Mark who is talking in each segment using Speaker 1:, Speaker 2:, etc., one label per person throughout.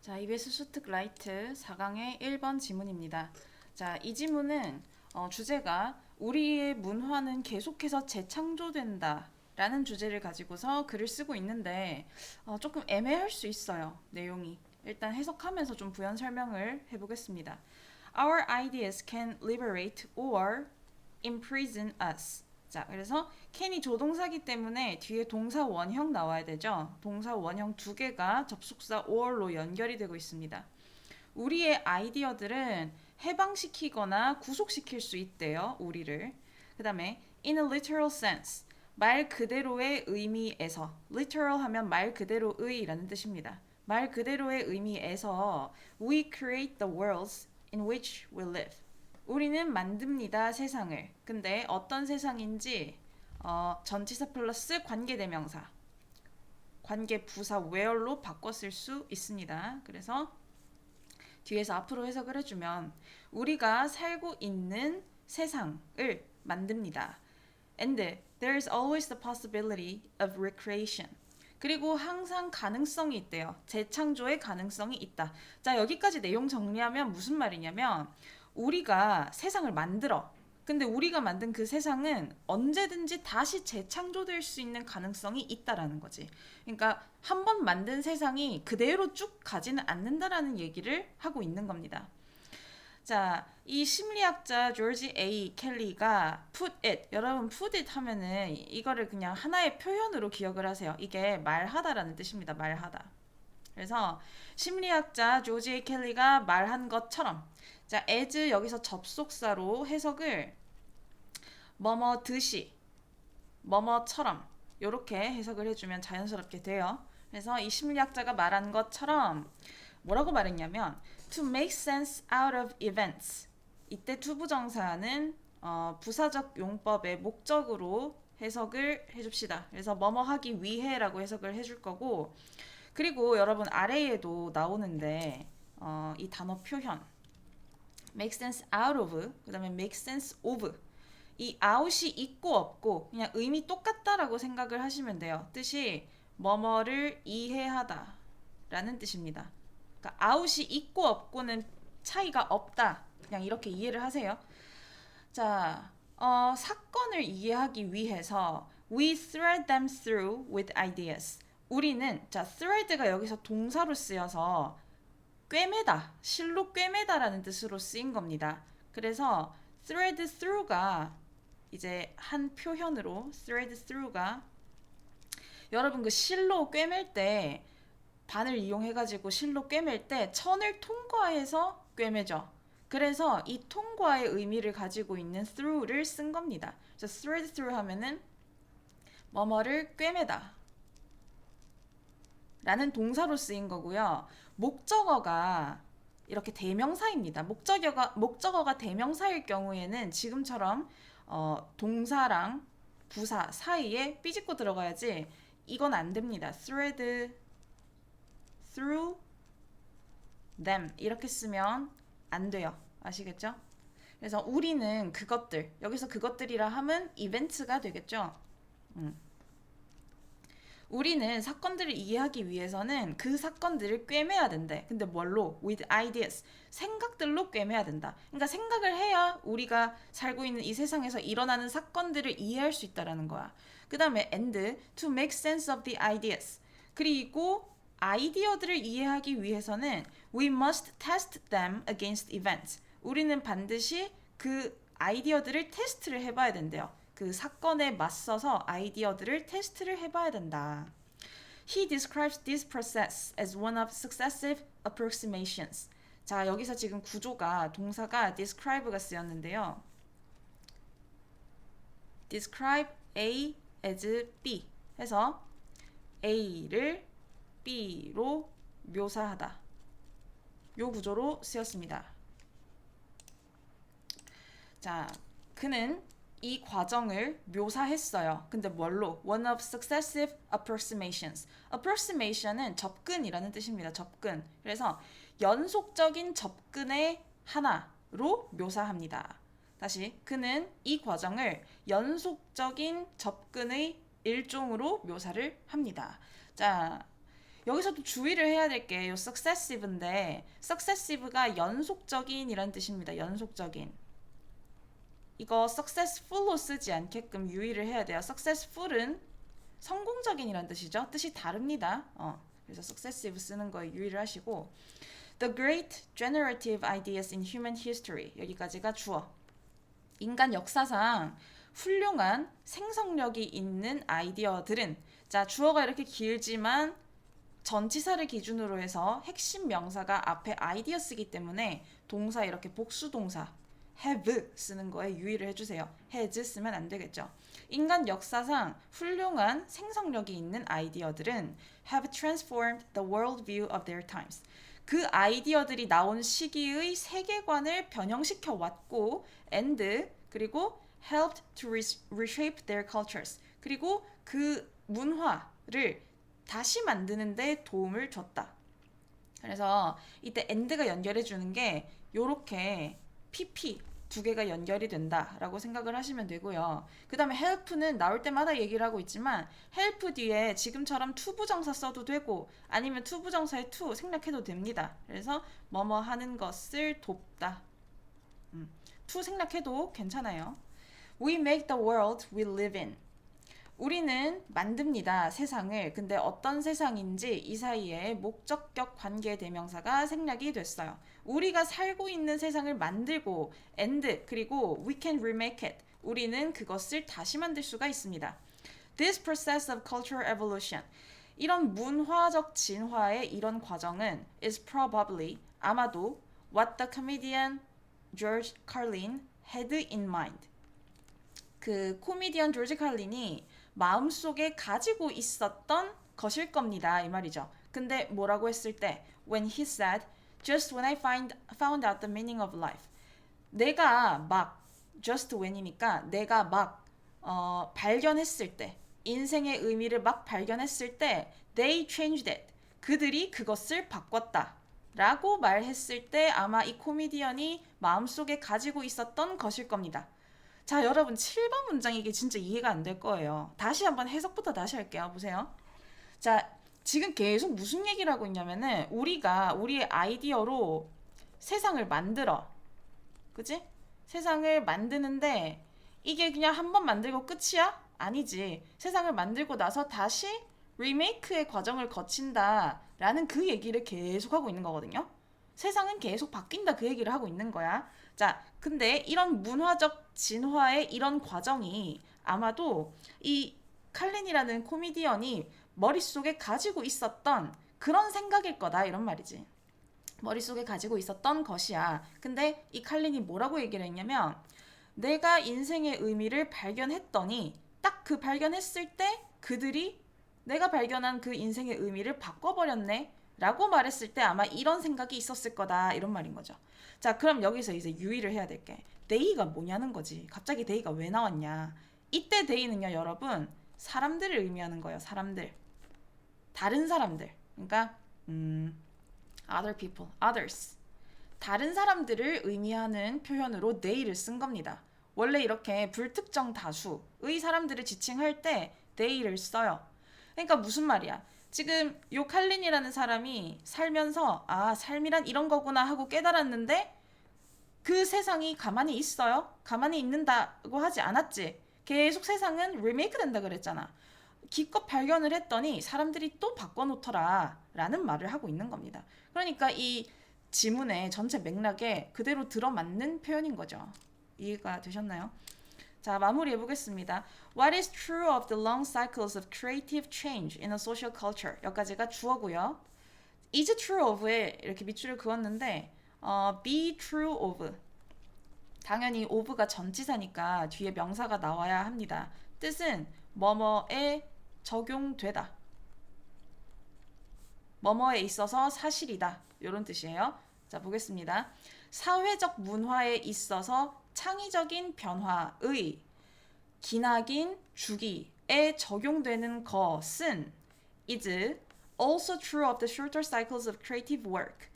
Speaker 1: 자, EBS 슈트라이트 4강의 1번 지문입니다. 자, 이 지문은 주제가 우리의 문화는 계속해서 재창조된다 라는 주제를 가지고서 글을 쓰고 있는데 조금 애매할 수 있어요. 내용이. 일단 해석하면서 좀 부연 설명을 해보겠습니다. Our ideas can liberate or imprison us. 자, 그래서 can이 조동사기 때문에 뒤에 동사 원형 나와야 되죠. 동사 원형 두 개가 접속사 or로 연결이 되고 있습니다. 우리의 아이디어들은 해방시키거나 구속시킬 수 있대요. 우리를. 그 다음에 in a literal sense. 말 그대로의 의미에서. literal 하면 말 그대로의라는 뜻입니다. 말 그대로의 의미에서 we create the worlds in which we live. 우리는 만듭니다 세상을. 근데 어떤 세상인지 전치사 플러스 관계대명사, 관계부사 where로 바꿔 쓸 수 있습니다. 그래서 뒤에서 앞으로 해석을 해주면 우리가 살고 있는 세상을 만듭니다. And there is always the possibility of recreation. 그리고 항상 가능성이 있대요. 재창조의 가능성이 있다. 자, 여기까지 내용 정리하면 무슨 말이냐면 우리가 세상을 만들어. 근데 우리가 만든 그 세상은 언제든지 다시 재창조될 수 있는 가능성이 있다라는 거지. 그러니까 한 번 만든 세상이 그대로 쭉 가지는 않는다라는 얘기를 하고 있는 겁니다. 자, 이 심리학자 조지 A. 켈리가 put it, 여러분 put it 하면은 이거를 그냥 하나의 표현으로 기억을 하세요. 이게 말하다라는 뜻입니다. 말하다. 그래서 심리학자 조지 A. 켈리가 말한 것처럼, 자, as 여기서 접속사로 해석을 뭐뭐듯이, 뭐뭐처럼 이렇게 해석을 해주면 자연스럽게 돼요. 그래서 이 심리학자가 말한 것처럼 뭐라고 말했냐면 to make sense out of events. 이때 투부정사는 부사적 용법의 목적으로 해석을 해줍시다. 그래서 뭐뭐 하기 위해라고 해석을 해줄 거고, 그리고 여러분 아래에도 나오는데 이 단어 표현 make sense out of, 그 다음에 make sense of, 이 out이 있고 없고 그냥 의미 똑같다라고 생각을 하시면 돼요. 뜻이 뭐뭐를 이해하다 라는 뜻입니다. 그러니까 out이 있고 없고는 차이가 없다. 그냥 이렇게 이해를 하세요. 자, 사건을 이해하기 위해서 we thread them through with ideas. 우리는, 자, thread가 여기서 동사로 쓰여서 꿰매다, 실로 꿰매다라는 뜻으로 쓰인 겁니다. 그래서 thread through가 이제 한 표현으로 thread through가 여러분 그 실로 꿰맬 때 반을 이용해가지고 실로 꿰맬 때 천을 통과해서 꿰매죠. 그래서 이 통과의 의미를 가지고 있는 through를 쓴 겁니다. 그래서 thread through 하면은 뭐뭐를 꿰매다 라는 동사로 쓰인 거고요. 목적어가 이렇게 대명사입니다. 목적어가 대명사일 경우에는 지금처럼 동사랑 부사 사이에 삐집고 들어가야지 이건 안 됩니다. thread through them 이렇게 쓰면 안 돼요. 아시겠죠? 그래서 우리는 그것들, 여기서 그것들이라 함은 이벤트가 되겠죠. 우리는 사건들을 이해하기 위해서는 그 사건들을 꿰매야 된대. 근데 뭘로? With ideas. 생각들로 꿰매야 된다. 그러니까 생각을 해야 우리가 살고 있는 이 세상에서 일어나는 사건들을 이해할 수 있다라는 거야. 그 다음에 and to make sense of the ideas. 그리고 아이디어들을 이해하기 위해서는 we must test them against events. 우리는 반드시 그 아이디어들을 테스트를 해봐야 된대요. 그 사건에 맞서서 아이디어들을 테스트를 해봐야 된다. He describes this process as one of successive approximations. 자, 여기서 지금 구조가 동사가 describe가 쓰였는데요. describe A as B 해서 A를 B로 묘사하다. 요 구조로 쓰였습니다. 자, 그는 이 과정을 묘사했어요. 근데 뭘로? One of successive approximations. approximation은 접근이라는 뜻입니다. 접근. 그래서 연속적인 접근의 하나로 묘사합니다. 다시, 그는 이 과정을 연속적인 접근의 일종으로 묘사를 합니다. 자, 여기서도 주의를 해야 될 게 요 successive인데 successive가 연속적인 이란 뜻입니다. 연속적인. 이거 successful로 쓰지 않게끔 유의를 해야 돼요. successful은 성공적인이란 뜻이죠. 뜻이 다릅니다. 그래서 successive 쓰는 거에 유의를 하시고 The great generative ideas in human history 여기까지가 주어. 인간 역사상 훌륭한 생성력이 있는 아이디어들은 자 주어가 이렇게 길지만 전치사를 기준으로 해서 핵심 명사가 앞에 아이디어 쓰기 때문에 동사 이렇게 복수동사 have 쓰는 거에 유의를 해주세요. has 쓰면 안 되겠죠. 인간 역사상 훌륭한 생성력이 있는 아이디어들은 have transformed the worldview of their times. 그 아이디어들이 나온 시기의 세계관을 변형시켜 왔고 and 그리고 helped to reshape their cultures. 그리고 그 문화를 다시 만드는 데 도움을 줬다. 그래서 이때 and가 연결해 주는 게 요렇게 pp 두 개가 연결이 된다라고 생각을 하시면 되고요. 그 다음에 help는 나올 때마다 얘기를 하고 있지만 help 뒤에 지금처럼 to 부정사 써도 되고 아니면 to 부정사에 to 생략해도 됩니다. 그래서 뭐뭐 하는 것을 돕다. to 생략해도 괜찮아요. We make the world we live in. 우리는 만듭니다. 세상을. 근데 어떤 세상인지 이 사이에 목적격 관계 대명사가 생략이 됐어요. 우리가 살고 있는 세상을 만들고 and 그리고 we can remake it. 우리는 그것을 다시 만들 수가 있습니다. This process of cultural evolution. 이런 문화적 진화의 이런 과정은 is probably 아마도 what the comedian George Carlin had in mind. 그 코미디언 조지 칼린이 마음속에 가지고 있었던 것일 겁니다. 이 말이죠. 근데 뭐라고 했을 때 when he said just when I found out the meaning of life. 내가 막 just when이니까 내가 막 발견했을 때 인생의 의미를 막 발견했을 때 they changed it. 그들이 그것을 바꿨다. 라고 말했을 때 아마 이 코미디언이 마음속에 가지고 있었던 것일 겁니다. 자, 여러분 7번 문장 이게 진짜 이해가 안 될 거예요. 다시 한번 해석부터 다시 할게요. 보세요. 자, 지금 계속 무슨 얘기를 하고 있냐면은 우리가 우리의 아이디어로 세상을 만들어. 그치? 세상을 만드는데 이게 그냥 한 번 만들고 끝이야? 아니지. 세상을 만들고 나서 다시 리메이크의 과정을 거친다 라는 그 얘기를 계속 하고 있는 거거든요. 세상은 계속 바뀐다 그 얘기를 하고 있는 거야. 자, 근데 이런 문화적 진화의 이런 과정이 아마도 이 칼린이라는 코미디언이 머릿속에 가지고 있었던 그런 생각일 거다 이런 말이지. 머릿속에 가지고 있었던 것이야. 근데 이 칼린이 뭐라고 얘기를 했냐면 내가 인생의 의미를 발견했더니 딱 그 발견했을 때 그들이 내가 발견한 그 인생의 의미를 바꿔버렸네 라고 말했을 때 아마 이런 생각이 있었을 거다 이런 말인 거죠. 자, 그럼 여기서 이제 유의를 해야 될 게 they가 뭐냐는 거지. 갑자기 they가 왜 나왔냐. 이때 they는요 여러분 사람들을 의미하는 거예요. 사람들. 다른 사람들. 그러니까 other people, others. 다른 사람들을 의미하는 표현으로 they를 쓴 겁니다. 원래 이렇게 불특정 다수의 사람들을 지칭할 때 they를 써요. 그러니까 무슨 말이야? 지금 요 칼린이라는 사람이 살면서 아 삶이란 이런 거구나 하고 깨달았는데 그 세상이 가만히 있어요? 가만히 있는다고 하지 않았지. 계속 세상은 리메이크 된다 그랬잖아. 기껏 발견을 했더니 사람들이 또 바꿔놓더라 라는 말을 하고 있는 겁니다. 그러니까 이 지문의 전체 맥락에 그대로 들어맞는 표현인 거죠. 이해가 되셨나요? 자, 마무리해 보겠습니다. What is true of the long cycles of creative change in a social culture? 여기까지가 주어고요. is true of에 이렇게 밑줄을 그었는데 be true of. 당연히 of가 전치사니까 뒤에 명사가 나와야 합니다. 뜻은 뭐뭐에 적용되다. 뭐뭐에 있어서 사실이다. 이런 뜻이에요. 자, 보겠습니다. 사회적 문화에 있어서 창의적인 변화의 기나긴 주기에 적용되는 것은 is also true of the shorter cycles of creative work.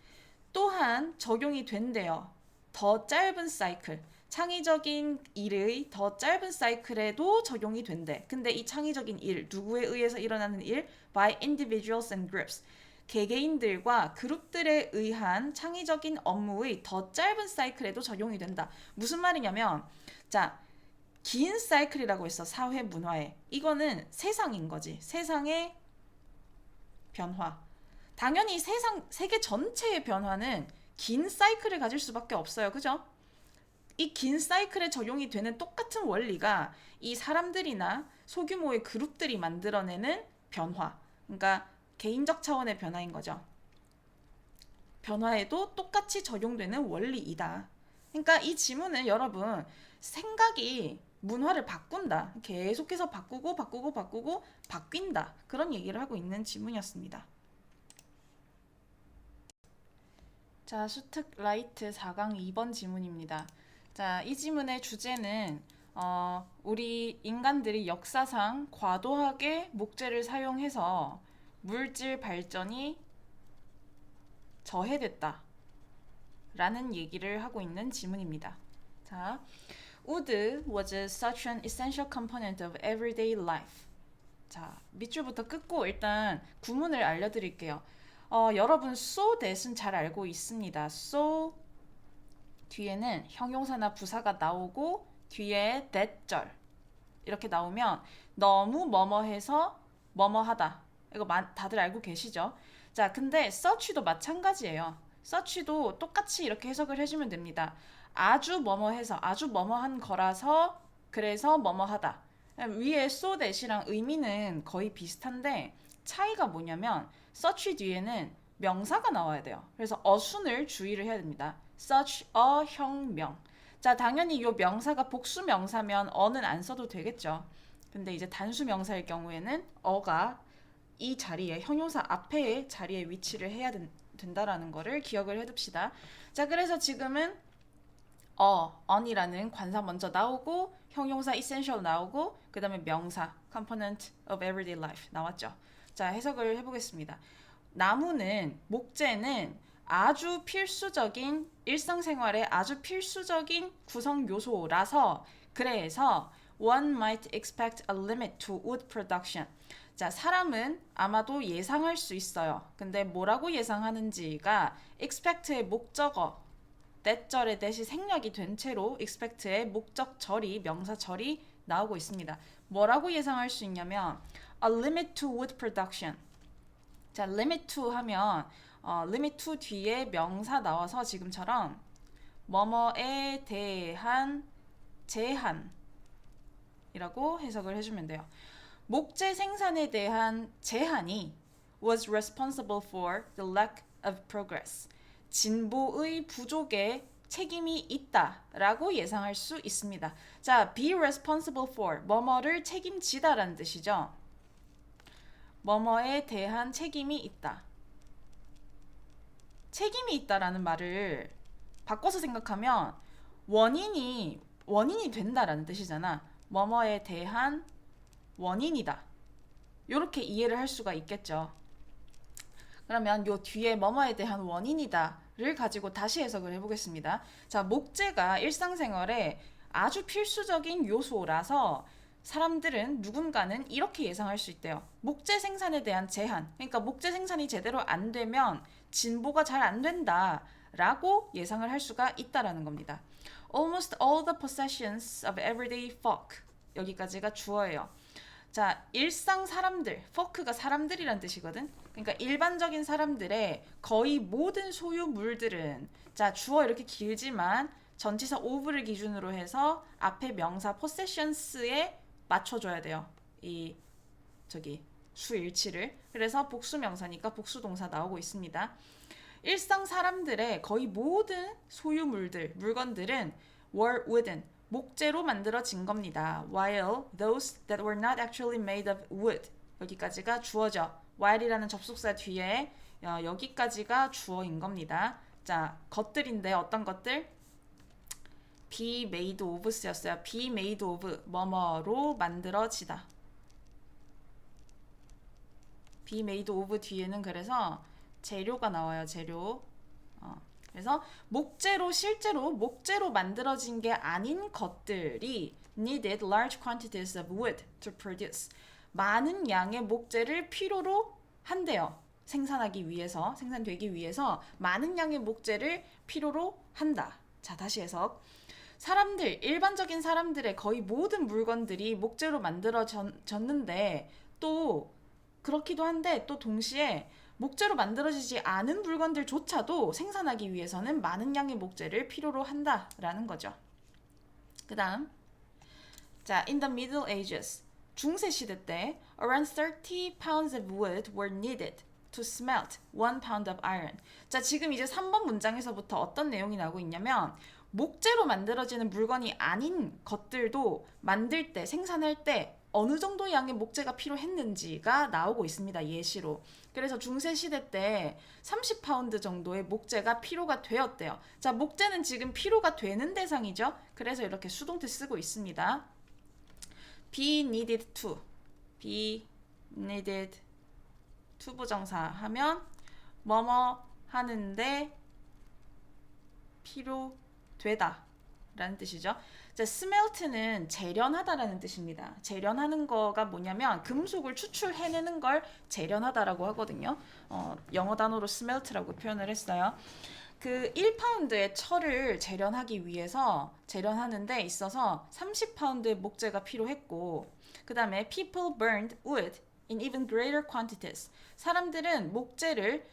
Speaker 1: 또한 적용이 된대요. 더 짧은 사이클, 창의적인 일의 더 짧은 사이클에도 적용이 된대. 근데 이 창의적인 일, 누구에 의해서 일어나는 일? by individuals and groups. 개개인들과 그룹들에 의한 창의적인 업무의 더 짧은 사이클에도 적용이 된다. 무슨 말이냐면 자, 긴 사이클이라고 했어. 사회 문화에. 이거는 세상인 거지. 세상의 변화. 당연히 세계 전체의 변화는 긴 사이클을 가질 수밖에 없어요. 그죠? 이 긴 사이클에 적용이 되는 똑같은 원리가 이 사람들이나 소규모의 그룹들이 만들어내는 변화. 그러니까 개인적 차원의 변화인 거죠. 변화에도 똑같이 적용되는 원리이다. 그러니까 이 지문은 여러분 생각이 문화를 바꾼다. 계속해서 바꾸고 바뀐다. 그런 얘기를 하고 있는 지문이었습니다. 자, 슈트라이트 4강 2번 지문입니다. 자, 이 지문의 주제는 우리 인간들이 역사상 과도하게 목재를 사용해서 물질 발전이 저해됐다 라는 얘기를 하고 있는 지문입니다. 자, Wood was such an essential component of everyday life. 자, 밑줄부터 끊고 일단 구문을 알려드릴게요. 여러분 so that은 잘 알고 있습니다. so 뒤에는 형용사나 부사가 나오고 뒤에 that절 이렇게 나오면 너무 뭐뭐해서 뭐뭐하다. 이거 다들 알고 계시죠? 자, 근데 such도 마찬가지예요. such도 똑같이 이렇게 해석을 해주면 됩니다. 아주 뭐뭐해서 아주 뭐뭐한 거라서 그래서 뭐뭐하다. 위에 so that이랑 의미는 거의 비슷한데 차이가 뭐냐면 such 뒤에는 명사가 나와야 돼요. 그래서 어순을 주의를 해야 됩니다. such a 혁명. 자, 당연히 이 명사가 복수 명사면 어는 안 써도 되겠죠. 근데 이제 단수 명사일 경우에는 어가 이 자리에 형용사 앞에 자리에 위치를 해야 된다라는 거를 기억을 해둡시다. 자, 그래서 지금은 on이라는 관사 먼저 나오고 형용사 essential 나오고 그 다음에 명사 component of everyday life 나왔죠. 자, 해석을 해보겠습니다. 나무는 목재는 아주 필수적인 일상생활의 아주 필수적인 구성 요소라서 그래서 one might expect a limit to wood production. 자, 사람은 아마도 예상할 수 있어요. 근데 뭐라고 예상하는지가 expect의 목적어 that절의 that이 생략이 된 채로 expect의 목적절이 명사절이 나오고 있습니다. 뭐라고 예상할 수 있냐면 a limit to wood production. 자, limit to 하면 limit to 뒤에 명사 나와서 지금처럼 뭐뭐에 대한 제한이라고 해석을 해주면 돼요. 목재 생산에 대한 제한이 was responsible for the lack of progress. 진보의 부족에 책임이 있다라고 예상할 수 있습니다. 자, be responsible for 뭐뭐를 책임지다라는 뜻이죠. 뭐뭐에 대한 책임이 있다. 책임이 있다라는 말을 바꿔서 생각하면 원인이 된다라는 뜻이잖아. 뭐뭐에 대한 원인이다. 이렇게 이해를 할 수가 있겠죠. 그러면 요 뒤에 뭐뭐에 대한 원인이다를 가지고 다시 해석을 해보겠습니다. 자, 목재가 일상생활에 아주 필수적인 요소라서 사람들은 누군가는 이렇게 예상할 수 있대요. 목재 생산에 대한 제한. 그러니까 목재 생산이 제대로 안 되면 진보가 잘 안 된다라고 예상을 할 수가 있다라는 겁니다. Almost all the possessions of everyday folk. 여기까지가 주어예요. 자, 일상 사람들. folk가 사람들이란 뜻이거든. 그러니까 일반적인 사람들의 거의 모든 소유물들은 자, 주어 이렇게 길지만 전치사 of를 기준으로 해서 앞에 명사 possessions에 맞춰줘야 돼요. 이 수일치를. 그래서 복수 명사니까 복수 동사 나오고 있습니다. 일상 사람들의 거의 모든 소유물들, 물건들은 were wooden, 목재로 만들어진 겁니다. While those that were not actually made of wood. 여기까지가 주어죠. while이라는 접속사 뒤에 여기까지가 주어인 겁니다. 자, 것들인데 어떤 것들? be made of 쓰였어요. be made of 뭐뭐로 만들어지다. be made of 뒤에는 그래서 재료가 나와요. 재료. 그래서 실제로 목재로 만들어진 게 아닌 것들이 needed large quantities of wood to produce. 많은 양의 목재를 필요로 한대요. 생산되기 위해서 많은 양의 목재를 필요로 한다. 자, 다시 해석. 일반적인 사람들의 거의 모든 물건들이 목재로 만들어졌는데 또 그렇기도 한데 또 동시에 목재로 만들어지지 않은 물건들조차도 생산하기 위해서는 많은 양의 목재를 필요로 한다라는 거죠. 그 다음, 자, in the Middle Ages, 중세 시대 때 around 30 pounds of wood were needed to smelt 1 pound of iron. 자, 지금 이제 3번 문장에서부터 어떤 내용이 나오고 있냐면 목재로 만들어지는 물건이 아닌 것들도 만들 때, 생산할 때 어느 정도 양의 목재가 필요했는지가 나오고 있습니다. 예시로. 그래서 중세시대 때 30파운드 정도의 목재가 필요가 되었대요. 자, 목재는 지금 필요가 되는 대상이죠. 그래서 이렇게 수동태 쓰고 있습니다. be needed to. be needed to 부정사 하면 뭐뭐 하는데 필요되다 라는 뜻이죠. 자, smelt는 재련하다라는 뜻입니다. 재련하는 거가 뭐냐면 금속을 추출해내는 걸 재련하다라고 하거든요. 영어 단어로 smelt라고 표현을 했어요. 그 1파운드의 철을 재련하는 데 있어서 30파운드의 목재가 필요했고, 그 다음에 people burned wood in even greater quantities. 사람들은 목재를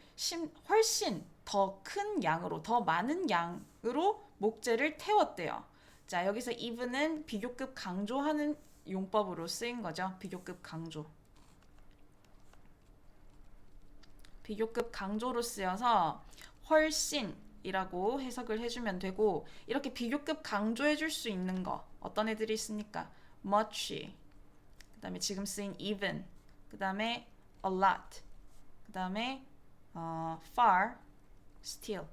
Speaker 1: 훨씬 더 큰 양으로, 더 많은 양으로 목재를 태웠대요. 자, 여기서 even은 비교급 강조하는 용법으로 쓰인 거죠. 비교급 강조. 비교급 강조로 쓰여서 훨씬이라고 해석을 해주면 되고, 이렇게 비교급 강조해줄 수 있는 거 어떤 애들이 있습니까? much, 그 다음에 지금 쓰인 even, 그 다음에 a lot, 그 다음에 far, still.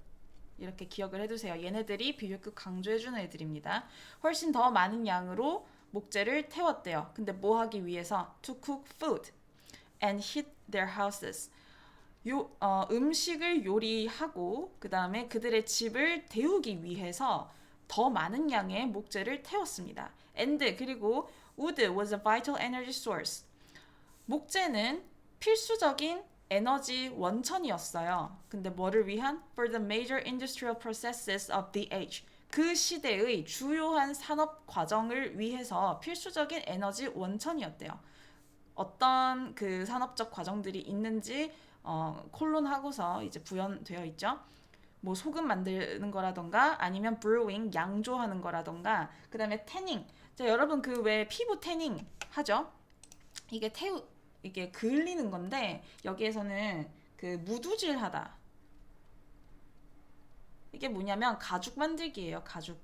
Speaker 1: 이렇게 기억을 해두세요. 얘네들이 비교급 강조해주는 애들입니다. 훨씬 더 많은 양으로 목재를 태웠대요. 근데 뭐 하기 위해서? To cook food and heat their houses. 음식을 요리하고 그 다음에 그들의 집을 데우기 위해서 더 많은 양의 목재를 태웠습니다. And 그리고 wood was a vital energy source. 목재는 필수적인 에너지 원천이었어요. 근데 뭐를 위한? For the major industrial processes of the age. 그 시대의 주요한 산업 과정을 위해서 필수적인 에너지 원천이었대요. 어떤 그 산업적 과정들이 있는지 콜론하고서 이제 부연되어 있죠. 뭐 소금 만드는 거라던가 아니면 brewing 양조하는 거라던가 그 다음에 태닝. 자, 여러분 그 왜 피부 태닝 하죠? 이게 그을리는 건데 여기에서는 그 무두질하다. 이게 뭐냐면 가죽 만들기예요. 가죽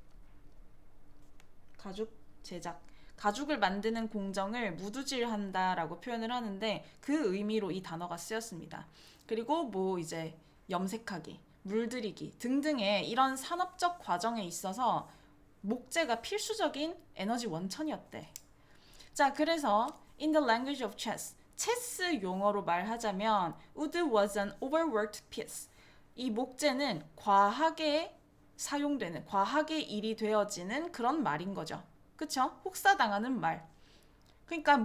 Speaker 1: 제작. 가죽을 만드는 공정을 무두질한다라고 표현을 하는데 그 의미로 이 단어가 쓰였습니다. 그리고 뭐 이제 염색하기, 물들이기 등등의 이런 산업적 과정에 있어서 목재가 필수적인 에너지 원천이었대. 자, 그래서 in the language of chess, 체스 용어로 말하자면 wood was an overworked piece. 이 목재는 과하게 일이 되어지는 그런 말인 거죠. 그쵸? 혹사당하는 말. 그러니까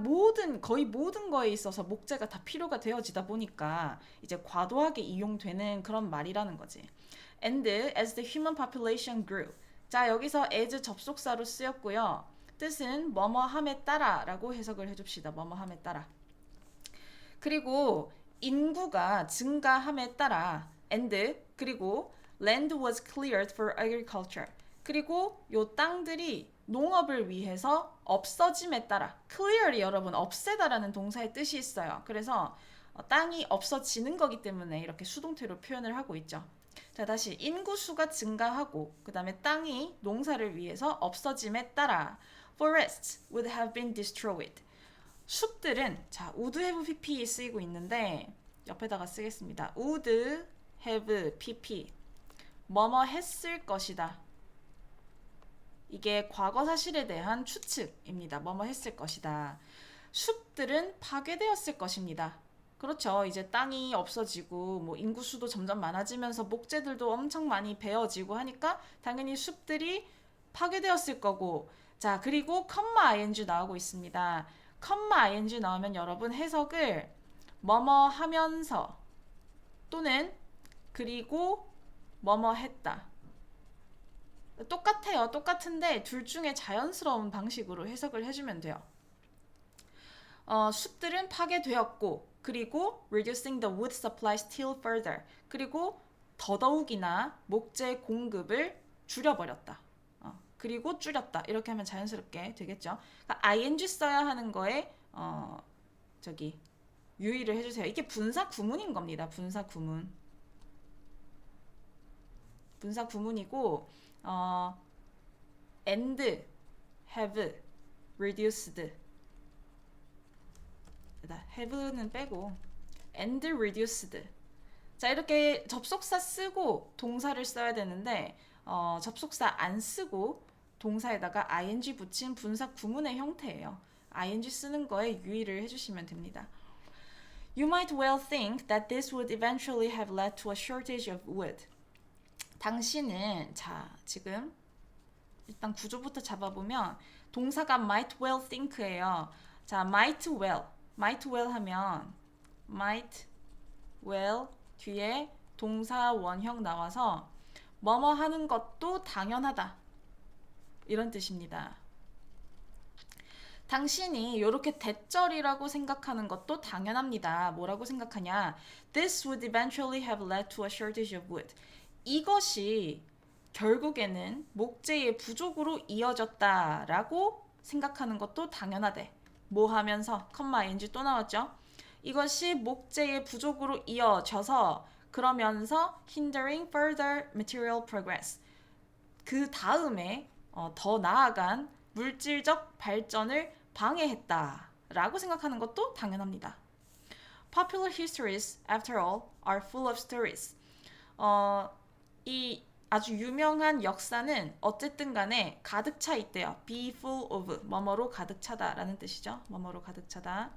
Speaker 1: 거의 모든 거에 있어서 목재가 다 필요가 되어지다 보니까 이제 과도하게 이용되는 그런 말이라는 거지. And as the human population grew. 자, 여기서 as 접속사로 쓰였고요. 뜻은 뭐뭐함에 따라 라고 해석을 해줍시다. 뭐뭐함에 따라. 그리고 인구가 증가함에 따라 and 그리고 land was cleared for agriculture. 그리고 요 땅들이 농업을 위해서 없어짐에 따라 clear이 여러분 없애다라는 동사의 뜻이 있어요. 그래서 땅이 없어지는 거기 때문에 이렇게 수동태로 표현을 하고 있죠. 자, 다시 인구수가 증가하고 그 다음에 땅이 농사를 위해서 없어짐에 따라 forests would have been destroyed. 숲들은 자 would have pp 쓰이고 있는데 옆에다가 쓰겠습니다. would have pp 뭐뭐 했을 것이다. 이게 과거 사실에 대한 추측입니다. 뭐뭐 했을 것이다. 숲들은 파괴되었을 것입니다. 그렇죠. 이제 땅이 없어지고 뭐 인구수도 점점 많아지면서 목재들도 엄청 많이 베어지고 하니까 당연히 숲들이 파괴되었을 거고. 자, 그리고 컴마 ing 나오고 있습니다. ing 나오면 여러분 해석을 뭐뭐 하면서 또는 그리고 뭐뭐 했다. 똑같아요. 똑같은데 둘 중에 자연스러운 방식으로 해석을 해주면 돼요. 숲들은 파괴되었고 그리고 reducing the wood supply still further 그리고 더더욱이나 목재 공급을 줄여버렸다. 그리고 줄였다. 이렇게 하면 자연스럽게 되겠죠. 그러니까 ing 써야 하는 거에 유의를 해주세요. 이게 분사 구문인 겁니다. 분사 구문. 분사 구문이고 and, have, reduced. have는 빼고 and reduced. 자, 이렇게 접속사 쓰고 동사를 써야 되는데 접속사 안 쓰고 동사에다가 ing 붙인 분사 구문의 형태예요. ing 쓰는 거에 유의를 해주시면 됩니다. You might well think that this would eventually have led to a shortage of wood. 당신은 지금 일단 구조부터 잡아보면 동사가 might well think예요. 자, might well 하면 might well 뒤에 동사 원형 나와서 뭐뭐 하는 것도 당연하다. 이런 뜻입니다. 당신이 이렇게 대절이라고 생각하는 것도 당연합니다. 뭐라고 생각하냐? This would eventually have led to a shortage of wood. 이것이 결국에는 목재의 부족으로 이어졌다라고 생각하는 것도 당연하대. 뭐 하면서 ing 또 나왔죠? 이것이 목재의 부족으로 이어져서 그러면서 hindering further material progress. 그 다음에 더 나아간 물질적 발전을 방해했다라고 생각하는 것도 당연합니다. Popular histories, after all, are full of stories. 이 아주 유명한 역사는 어쨌든 간에 가득 차 있대요. be full of, 뭐뭐로 가득 차다 라는 뜻이죠. 뭐뭐로 가득 차다.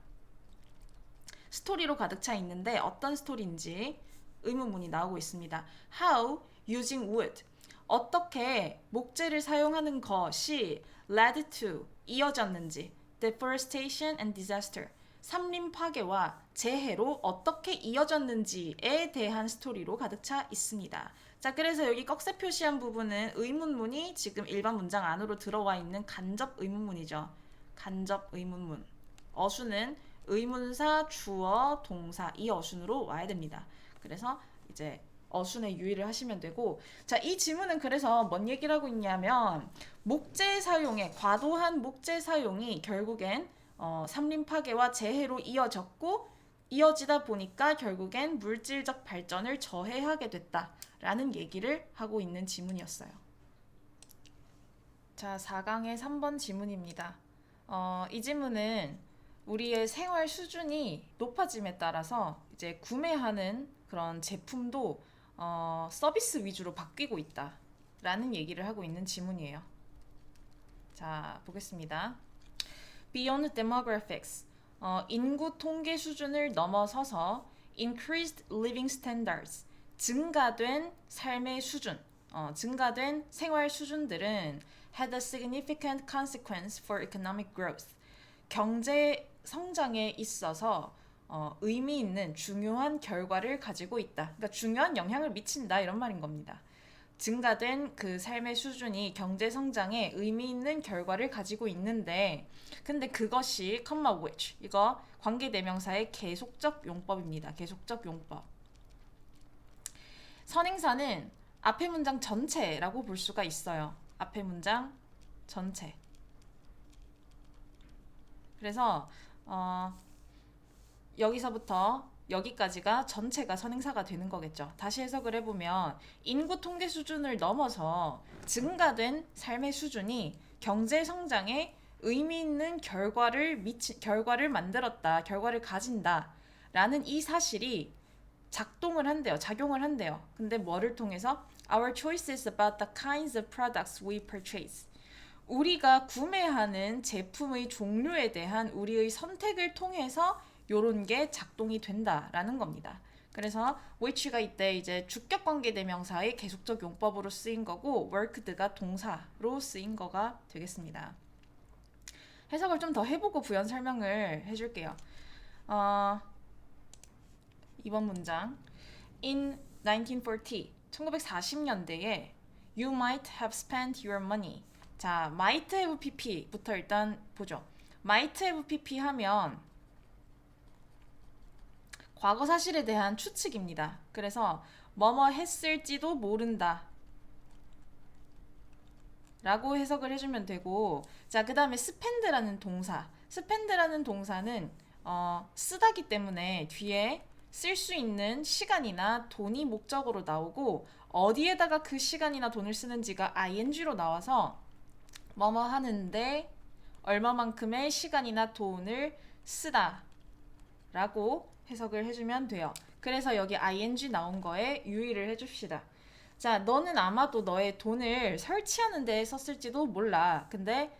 Speaker 1: 스토리로 가득 차 있는데 어떤 스토리인지 의문문이 나오고 있습니다. How using wood, 어떻게 목재를 사용하는 것이 led to, 이어졌는지, deforestation and disaster, 산림 파괴와 재해로 어떻게 이어졌는지에 대한 스토리로 가득 차 있습니다. 자, 그래서 여기 꺽쇠 표시한 부분은 의문문이 지금 일반 문장 안으로 들어와 있는 간접 의문문이죠. 간접 의문문. 어순은 의문사, 주어, 동사 이 어순으로 와야 됩니다. 그래서 이제 어순에 유의를 하시면 되고, 자, 이 지문은 그래서 뭔 얘기를 하고 있냐면 목재 사용에 과도한 목재 사용이 결국엔 산림 파괴와 재해로 이어지다 보니까 결국엔 물질적 발전을 저해하게 됐다라는 얘기를 하고 있는 지문이었어요. 자, 4강의 3번 지문입니다. 이 지문은 우리의 생활 수준이 높아짐에 따라서 이제 구매하는 그런 제품도 서비스 위주로 바뀌고 있다라는 얘기를 하고 있는 지문이에요. 자, 보겠습니다. Beyond demographics, 인구 통계 수준을 넘어서서 increased living standards, 증가된 삶의 수준, 증가된 생활 수준들은 had a significant consequence for economic growth. 경제 성장에 있어서 의미 있는 중요한 결과를 가지고 있다. 그러니까 중요한 영향을 미친다 이런 말인 겁니다. 증가된 그 삶의 수준이 경제 성장에 의미 있는 결과를 가지고 있는데, 근데 그것이 which, 이거 관계대명사의 계속적 용법입니다. 계속적 용법. 선행사는 앞의 문장 전체라고 볼 수가 있어요. 앞의 문장 전체. 그래서 여기서부터 여기까지가 전체가 선행사가 되는 거겠죠. 다시 해석을 해보면 인구 통계 수준을 넘어서 증가된 삶의 수준이 경제 성장에 의미 있는 결과를 만들었다, 결과를 가진다 라는 이 사실이 작용을 한대요. 근데 뭐를 통해서? Our choices about the kinds of products we purchase. 우리가 구매하는 제품의 종류에 대한 우리의 선택을 통해서 요런 게 작동이 된다라는 겁니다. 그래서 which가 이때 이제 주격관계대명사의 계속적 용법으로 쓰인 거고 worked가 동사로 쓰인 거가 되겠습니다. 해석을 좀 더 해보고 부연 설명을 해줄게요. 어, 이번 문장. In 1940, 1940년대에 You might have spent your money. 자, might have pp부터 일단 보죠. might have pp 하면 과거 사실에 대한 추측입니다. 그래서 뭐뭐 했을지도 모른다 라고 해석을 해주면 되고, 자, 그 다음에 spend라는 동사. spend라는 동사는 쓰다기 때문에 뒤에 쓸 수 있는 시간이나 돈이 목적으로 나오고, 어디에다가 그 시간이나 돈을 쓰는지가 ing로 나와서 뭐뭐 하는데 얼마만큼의 시간이나 돈을 쓰다 라고 해석을 해주면 돼요. 그래서 여기 ing 나온 거에 유의를 해줍시다. 자, 너는 아마도 너의 돈을 설치하는 데 썼을지도 몰라. 근데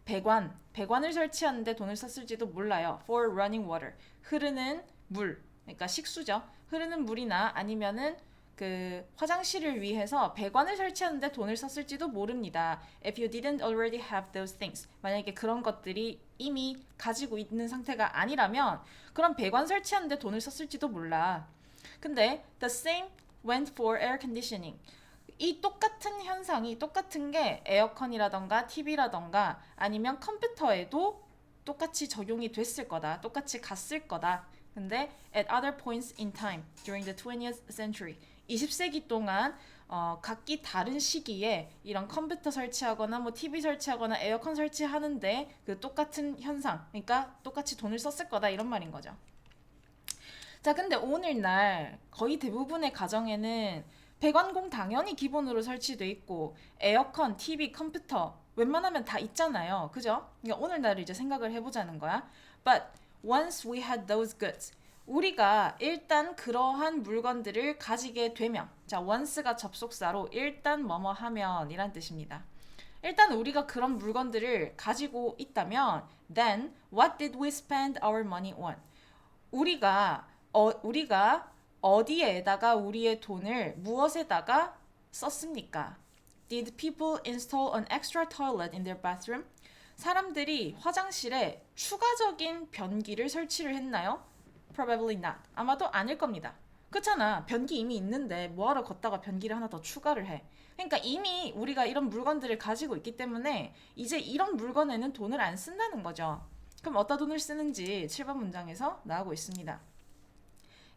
Speaker 1: 배관을 설치하는 데 돈을 썼을지도 몰라요. For running water. 흐르는 물. 그러니까 식수죠. 흐르는 물이나 아니면은 그 화장실을 위해서 배관을 설치하는 데 돈을 썼을지도 모릅니다. If you didn't already have those things. 만약에 그런 것들이 이미 가지고 있는 상태가 아니라면 그럼 배관 설치하는 데 돈을 썼을지도 몰라. 근데 the same went for air conditioning. 이 똑같은 현상이 똑같은 게 에어컨이라던가 TV라던가 아니면 컴퓨터에도 똑같이 적용이 됐을 거다. 똑같이 갔을 거다. 근데 at other points in time during the 20th century 20세기 동안 각기 다른 시기에 이런 컴퓨터 설치하거나 뭐 TV 설치하거나 에어컨 설치하는데 그 똑같은 현상, 그러니까 똑같이 돈을 썼을 거다 이런 말인 거죠. 자, 근데 오늘날 거의 대부분의 가정에는 배관공 당연히 기본으로 설치돼 있고 에어컨, TV, 컴퓨터 웬만하면 다 있잖아요. 그죠? 그러니까 오늘날을 이제 생각을 해보자는 거야. But once we had those goods, 우리가 일단 그러한 물건들을 가지게 되면, 자, once가 접속사로 일단 뭐뭐 하면 이란 뜻입니다. 일단 우리가 그런 물건들을 가지고 있다면 then what did we spend our money on? 우리가 어디에다가 우리의 돈을 무엇에다가 썼습니까? Did people install an extra toilet in their bathroom? 사람들이 화장실에 추가적인 변기를 설치를 했나요? Probably not. 아마도 아닐 겁니다. 그렇잖아. 변기 이미 있는데 뭐하러 걷다가 변기를 하나 더 추가를 해. 그러니까 이미 우리가 이런 물건들을 가지고 있기 때문에 이제 이런 물건에는 돈을 안 쓴다는 거죠. 그럼 어디다 돈을 쓰는지 7번 문장에서 나오고 있습니다.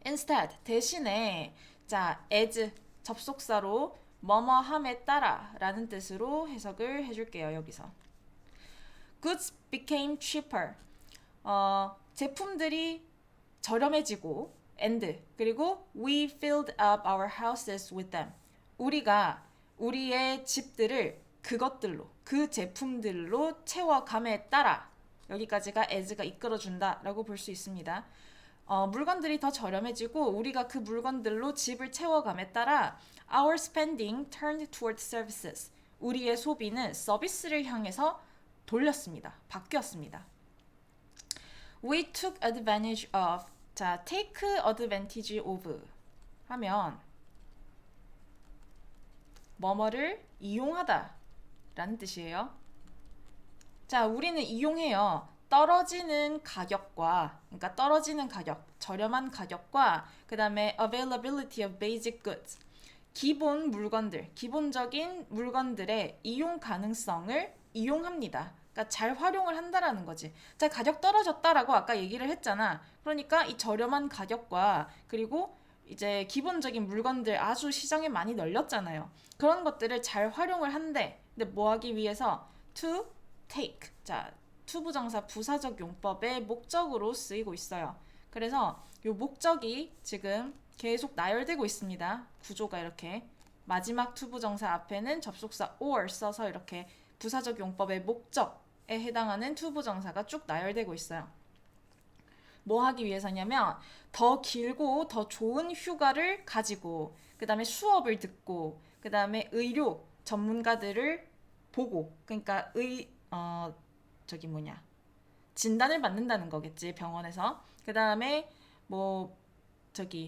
Speaker 1: Instead, 대신에 자, as 접속사로 뭐뭐함에 따라 라는 뜻으로 해석을 해줄게요. 여기서 goods became cheaper. 제품들이 저렴해지고 and 그리고 we filled up our houses with them. 우리가 우리의 집들을 그것들로 그 제품들로 채워감에 따라 여기까지가 as가 이끌어준다라고 볼 수 있습니다. 물건들이 더 저렴해지고 우리가 그 물건들로 집을 채워감에 따라 our spending turned toward services. 우리의 소비는 서비스를 향해서 돌렸습니다. 바뀌었습니다. We took advantage of. 자, take advantage of 하면 뭐뭐를 이용하다 라는 뜻이에요. 자, 우리는 이용해요. 떨어지는 가격과, 그러니까 떨어지는 가격, 저렴한 가격과 그 다음에 availability of basic goods. 기본 물건들, 기본적인 물건들의 이용 가능성을 이용합니다. 그러니까 잘 활용을 한다라는 거지. 자, 가격 떨어졌다라고 아까 얘기를 했잖아. 그러니까 이 저렴한 가격과 그리고 이제 기본적인 물건들 아주 시장에 많이 널렸잖아요. 그런 것들을 잘 활용을 한대. 근데 뭐 하기 위해서? to take. 자, to 부정사 부사적 용법의 목적으로 쓰이고 있어요. 그래서 이 목적이 지금 계속 나열되고 있습니다. 구조가 이렇게 마지막 to 부정사 앞에는 접속사 or 써서 이렇게 부사적 용법의 목적에 해당하는 to 부정사가 쭉 나열되고 있어요. 뭐 하기 위해서냐면 더 길고 더 좋은 휴가를 가지고 그 다음에 수업을 듣고 그 다음에 의료 전문가들을 보고 그러니까 진단을 받는다는 거겠지 병원에서. 그 다음에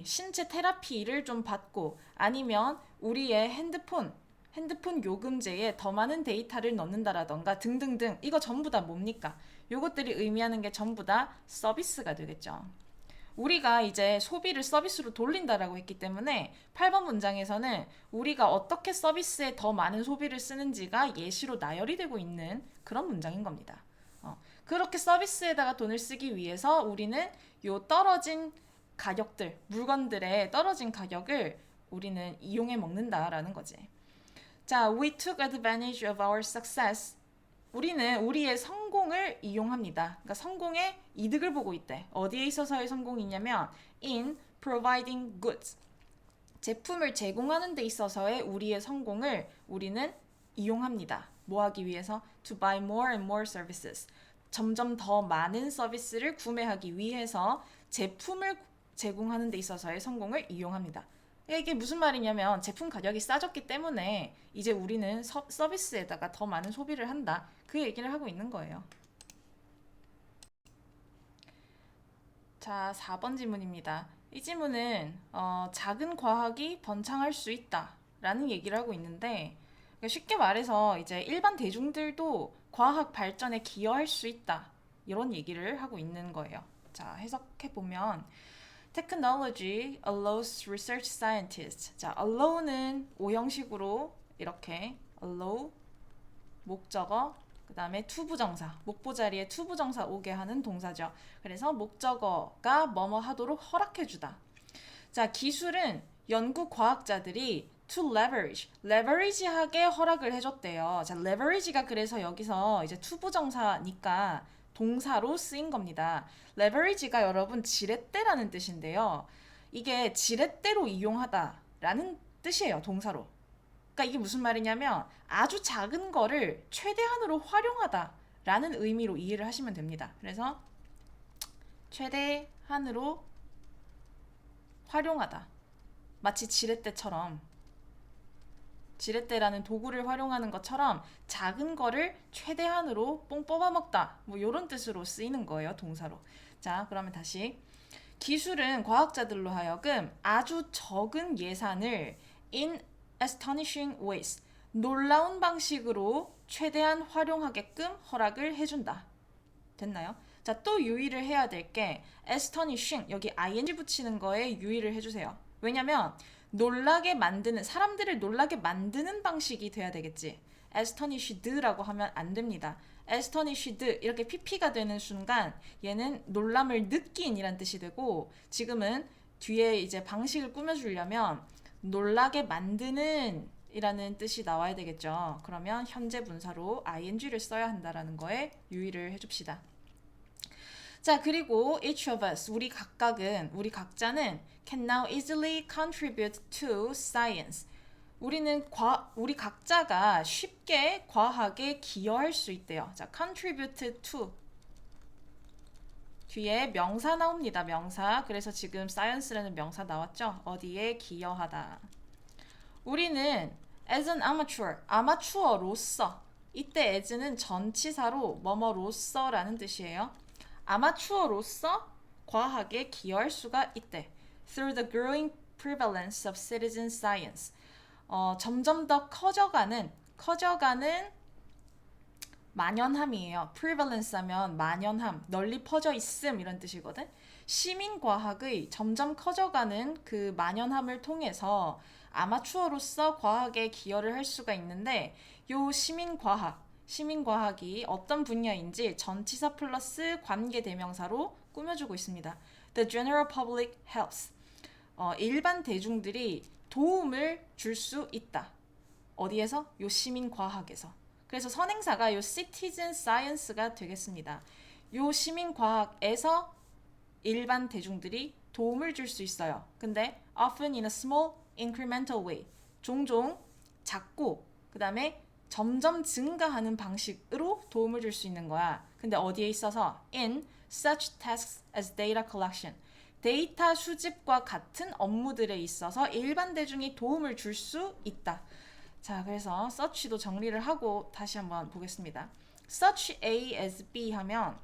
Speaker 1: 신체 테라피를 좀 받고 아니면 우리의 핸드폰 핸드폰 요금제에 더 많은 데이터를 넣는다라던가 등등등 이거 전부 다 뭡니까? 요것들이 의미하는 게 전부 다 서비스가 되겠죠. 우리가 이제 소비를 서비스로 돌린다라고 했기 때문에 8번 문장에서는 우리가 어떻게 서비스에 더 많은 소비를 쓰는지가 예시로 나열이 되고 있는 그런 문장인 겁니다. 그렇게 서비스에다가 돈을 쓰기 위해서 우리는 요 떨어진 가격들, 물건들의 떨어진 가격을 우리는 이용해 먹는다라는 거지. 자, we took advantage of our success. 우리는 우리의 성공을 이용합니다. 그러니까 성공의 이득을 보고 있대. 어디에 있어서의 성공이냐면 in providing goods. 제품을 제공하는 데 있어서의 우리의 성공을 우리는 이용합니다. 뭐 하기 위해서? To buy more and more services. 점점 더 많은 서비스를 구매하기 위해서 제품을 제공하는 데 있어서의 성공을 이용합니다. 이게 무슨 말이냐면 제품 가격이 싸졌기 때문에 이제 우리는 서비스에다가 더 많은 소비를 한다. 그 얘기를 하고 있는 거예요. 자, 4번 지문입니다. 이 지문은 작은 과학이 번창할 수 있다 라는 얘기를 하고 있는데 쉽게 말해서 이제 일반 대중들도 과학 발전에 기여할 수 있다 이런 얘기를 하고 있는 거예요. 자, 해석해 보면 Technology allows research scientists. 자, allow는 오형식으로 이렇게 allow 목적어 그 다음에 투부정사 목보 자리에 투부정사 오게 하는 동사죠. 그래서 목적어가 뭐뭐 하도록 허락해주다. 자, 기술은 연구 과학자들이 to leverage하게 허락을 해줬대요. 자, leverage가 그래서 여기서 이제 투부정사니까 동사로 쓰인 겁니다. leverage가 여러분 지렛대라는 뜻인데요. 이게 지렛대로 이용하다라는 뜻이에요. 동사로. 그러니까 이게 무슨 말이냐면 아주 작은 거를 최대한으로 활용하다라는 의미로 이해를 하시면 됩니다. 그래서 최대한으로 활용하다. 마치 지렛대처럼 지렛대라는 도구를 활용하는 것처럼 작은 거를 최대한으로 뽕 뽑아먹다 뭐 이런 뜻으로 쓰이는 거예요. 동사로. 자, 그러면 다시 기술은 과학자들로 하여금 아주 적은 예산을 in astonishing ways 놀라운 방식으로 최대한 활용하게끔 허락을 해준다. 됐나요? 자, 또 유의를 해야 될 게 astonishing 여기 ing 붙이는 거에 유의를 해주세요. 왜냐면 놀라게 만드는 사람들을 놀라게 만드는 방식이 돼야 되겠지. astonished라고 하면 안 됩니다. astonished 이렇게 pp가 되는 순간 얘는 놀람을 느낀 이란 뜻이 되고 지금은 뒤에 이제 방식을 꾸며주려면 놀라게 만드는 이라는 뜻이 나와야 되겠죠. 그러면 현재 분사로 ing를 써야 한다라는 거에 유의를 해줍시다. 자, 그리고 each of us, 우리 각자는 can now easily contribute to science. 우리 각자가 쉽게 과학에 기여할 수 있대요. 자, contribute to 뒤에 명사 나옵니다. 명사. 그래서 지금 science라는 명사 나왔죠? 어디에 기여하다. 우리는 as an amateur, 아마추어로서 이때 as는 전치사로 뭐뭐로서라는 뜻이에요. 아마추어로서 과학에 기여할 수가 있대. Through the growing prevalence of citizen science. 점점 더 커져가는 만연함이에요. prevalence 하면 만연함, 널리 퍼져 있음 이런 뜻이거든. 시민과학의 점점 커져가는 그 만연함을 통해서 아마추어로서 과학에 기여를 할 수가 있는데 요 시민과학이 어떤 분야인지 전치사 플러스 관계대명사로 꾸며주고 있습니다. The general public helps. 일반 대중들이 도움을 줄 수 있다. 어디에서? 요 시민과학에서. 그래서 선행사가 요 citizen science가 되겠습니다. 요 시민과학에서 일반 대중들이 도움을 줄 수 있어요. 근데 often in a small incremental way. 종종 작고 그 다음에 점점 증가하는 방식으로 도움을 줄 수 있는 거야. 근데 어디에 있어서? In such tasks as data collection. 데이터 수집과 같은 업무들에 있어서 일반 대중이 도움을 줄 수 있다. 자, 그래서 such도 정리를 하고 다시 한번 보겠습니다. such A as B 하면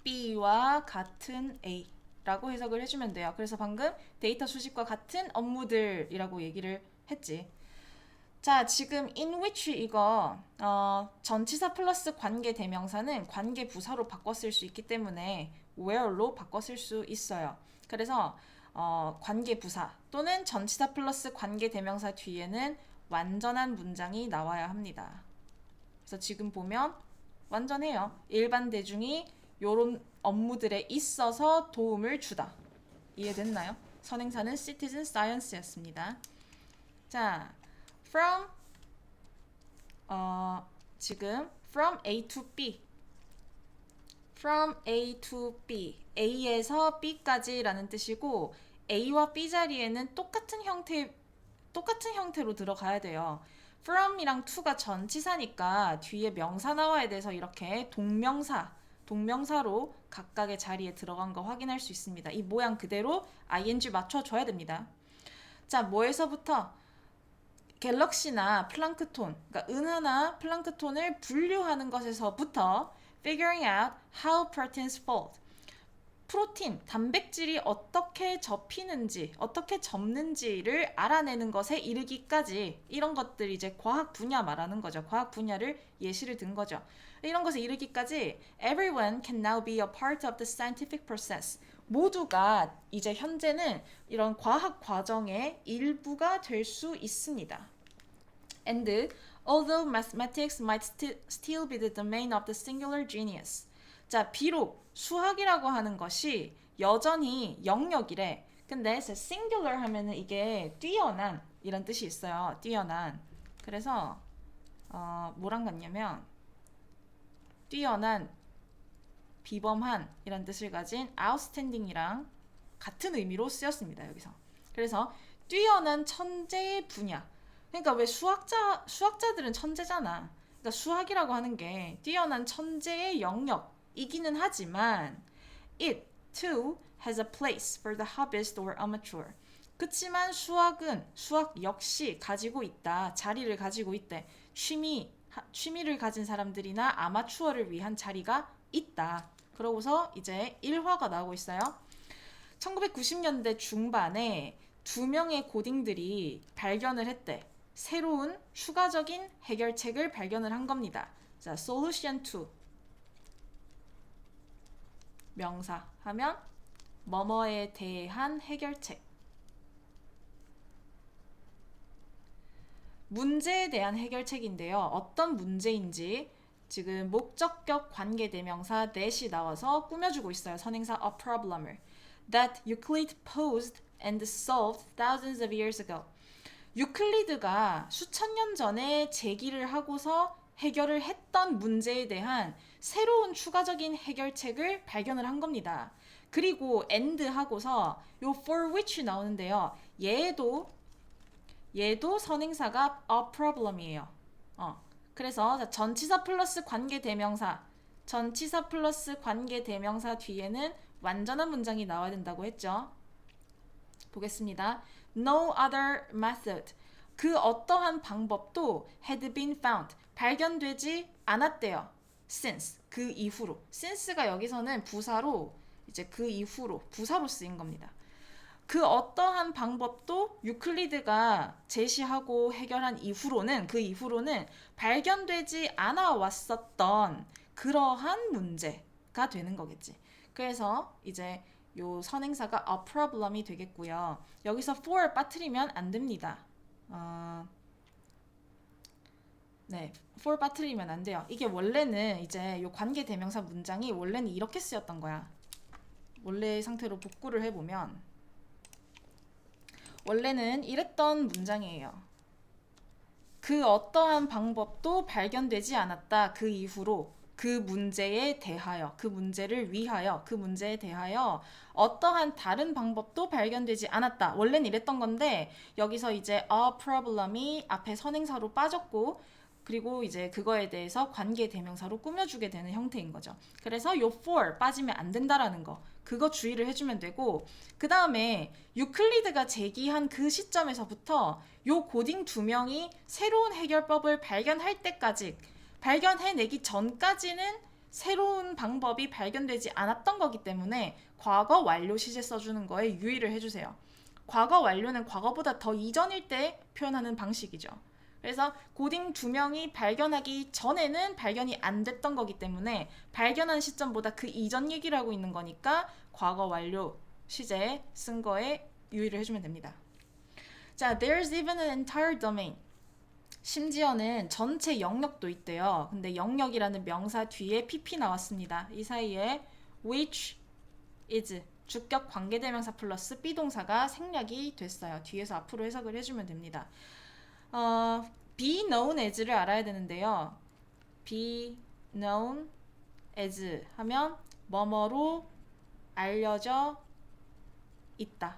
Speaker 1: B와 같은 A 라고 해석을 해주면 돼요. 그래서 방금 데이터 수집과 같은 업무들이라고 얘기를 했지. 자, 지금 in which 이거 전치사 플러스 관계 대명사는 관계 부사로 바꿔 쓸 수 있기 때문에 where로 바꿔 쓸 수 있어요. 그래서 관계 부사 또는 전치사 플러스 관계 대명사 뒤에는 완전한 문장이 나와야 합니다. 그래서 지금 보면 완전해요. 일반 대중이 요런 업무들에 있어서 도움을 주다. 이해됐나요? 선행사는 citizen science였습니다. 자, from 지금 from A to B from A to B A에서 B까지라는 뜻이고 A와 B 자리에는 똑같은 형태로 들어가야 돼요. from이랑 to가 전치사니까 뒤에 명사 나와야 돼서 이렇게 동명사로 각각의 자리에 들어간 거 확인할 수 있습니다. 이 모양 그대로 ing 맞춰줘야 됩니다. 자, 뭐에서부터? 갤럭시나 플랑크톤, 그러니까 은하나 플랑크톤을 분류하는 것에서부터 figuring out how proteins fold. 프로틴, 단백질이 어떻게 접히는지, 어떻게 접는지를 알아내는 것에 이르기까지 이런 것들 이제 과학 분야 말하는 거죠. 과학 분야를 예시를 든 거죠. 이런 것에 이르기까지 everyone can now be a part of the scientific process. 모두가 이제 현재는 이런 과학 과정의 일부가 될 수 있습니다. And although mathematics might still be the domain of the singular genius. 자, 비록 수학이라고 하는 것이 여전히 영역이래. 근데 singular 하면은 이게 뛰어난 이런 뜻이 있어요. 뛰어난. 그래서 뭐랑 같냐면 뛰어난, 비범한 이런 뜻을 가진 outstanding이랑 같은 의미로 쓰였습니다. 여기서. 그래서 뛰어난 천재의 분야. 그러니까 왜 수학자들은 천재잖아. 그러니까 수학이라고 하는 게 뛰어난 천재의 영역이기는 하지만 it too has a place for the hobbyist or amateur. 그치만 수학 역시 가지고 있다. 자리를 가지고 있대. 취미를 가진 사람들이나 아마추어를 위한 자리가 있다. 그러고서 이제 1화가 나오고 있어요. 1990년대 중반에 2명의 고딩들이 발견을 했대. 새로운 추가적인 해결책을 발견을 한 겁니다. 자, solution 2. 명사 하면 뭐뭐에 대한 해결책. 문제에 대한 해결책인데요. 어떤 문제인지 지금 목적격 관계대명사 that이 나와서 꾸며주고 있어요. 선행사 a problem을. That Euclid posed and solved thousands of years ago. 유클리드가 수천 년 전에 제기를 하고서 해결을 했던 문제에 대한 새로운 추가적인 해결책을 발견을 한 겁니다. 그리고 and 하고서 요 for which 나오는데요. 얘도 선행사가 a problem이에요. 그래서 전치사 플러스 관계대명사 뒤에는 완전한 문장이 나와야 된다고 했죠. 보겠습니다. No other method. 그 어떠한 방법도 had been found. 발견되지 않았대요. since. 그 이후로. since가 여기서는 부사로 이제 그 이후로 부사로 쓰인 겁니다. 그 어떠한 방법도 유클리드가 제시하고 해결한 이후로는 발견되지 않아 왔었던 그러한 문제가 되는 거겠지. 그래서 이제 요 선행사가 a problem이 되겠고요. 여기서 for 빠뜨리면 안 됩니다. 네, for 빠뜨리면 안 돼요. 이게 원래는 이제 요 관계 대명사 문장이 원래는 이렇게 쓰였던 거야. 원래의 상태로 복구를 해보면 원래는 이랬던 문장이에요. 그 어떠한 방법도 발견되지 않았다. 그 이후로 그 문제에 대하여, 그 문제를 위하여, 그 문제에 대하여 어떠한 다른 방법도 발견되지 않았다. 원래는 이랬던 건데 여기서 이제 a problem이 앞에 선행사로 빠졌고 그리고 이제 그거에 대해서 관계 대명사로 꾸며주게 되는 형태인 거죠. 그래서 요 for 빠지면 안 된다라는 거. 그거 주의를 해주면 되고 그 다음에 유클리드가 제기한 그 시점에서부터 요 고딩 2명이 새로운 해결법을 발견할 때까지 발견해내기 전까지는 새로운 방법이 발견되지 않았던 거기 때문에 과거 완료 시제 써주는 거에 유의를 해주세요. 과거 완료는 과거보다 더 이전일 때 표현하는 방식이죠. 그래서 고딩 두 명이 발견하기 전에는 발견이 안 됐던 거기 때문에 발견한 시점보다 그 이전 얘기를 하고 있는 거니까 과거 완료 시제 쓴 거에 유의를 해주면 됩니다. 자, there's even an entire domain. 심지어는 전체 영역도 있대요. 근데 영역이라는 명사 뒤에 pp 나왔습니다. 이 사이에 which is 주격 관계대명사 플러스 비동사가 생략이 됐어요. 뒤에서 앞으로 해석을 해주면 됩니다. be known as를 알아야 되는데요. be known as 하면 뭐뭐로 알려져 있다.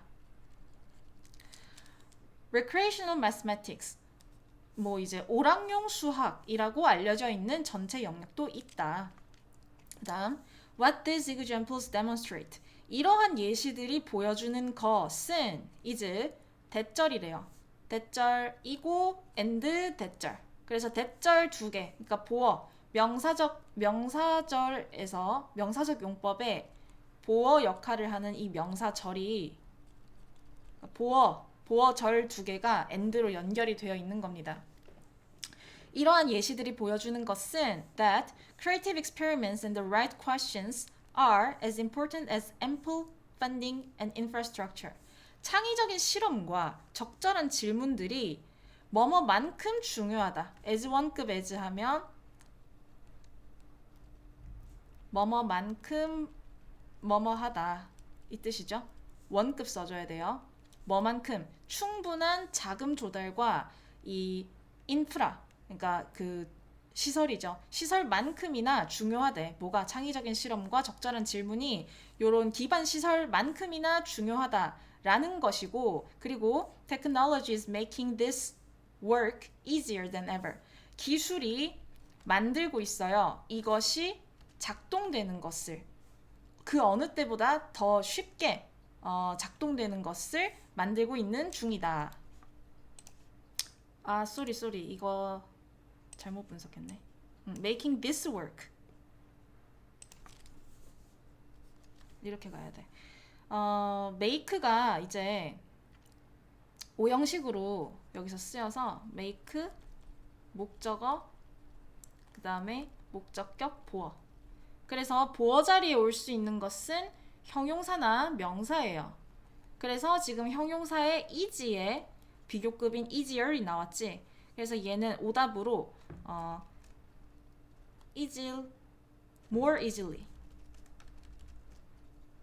Speaker 1: recreational mathematics 뭐 이제 오락용 수학이라고 알려져 있는 전체 영역도 있다. 그다음 what these examples demonstrate 이러한 예시들이 보여주는 것은 is 대절이래요. 대절이고 and 대절. 그래서 대절 두 개. 그러니까 보어 명사절에서 명사적 용법에 보어 역할을 하는 이 명사절이 보어절 두 개가 and로 연결이 되어 있는 겁니다. 이러한 예시들이 보여주는 것은 that creative experiments and the right questions are as important as ample funding and infrastructure. 창의적인 실험과 적절한 질문들이 뭐뭐만큼 중요하다. as 원급 as 하면 뭐뭐만큼 뭐뭐하다 이 뜻이죠. 원급 써줘야 돼요. 뭐만큼 충분한 자금 조달과 이 인프라 그러니까 그 시설이죠. 시설만큼이나 중요하대. 뭐가 창의적인 실험과 적절한 질문이 요런 기반 시설만큼이나 중요하다라는 것이고 그리고 technology is making this work easier than ever. 기술이 만들고 있어요. 이것이 작동되는 것을 그 어느 때보다 더 쉽게 작동되는 것을 만들고 있는 중이다. 아, 쏘리. 이거 잘못 분석했네. Making this work. 이렇게 가야 돼. make가 이제 오형식으로 여기서 쓰여서 make, 목적어, 그 다음에 목적격, 보어. 그래서 보어 자리에 올 수 있는 것은 형용사나 명사예요. 그래서 지금 형용사의 is에 비교급인 easier이 나왔지. 그래서 얘는 오답으로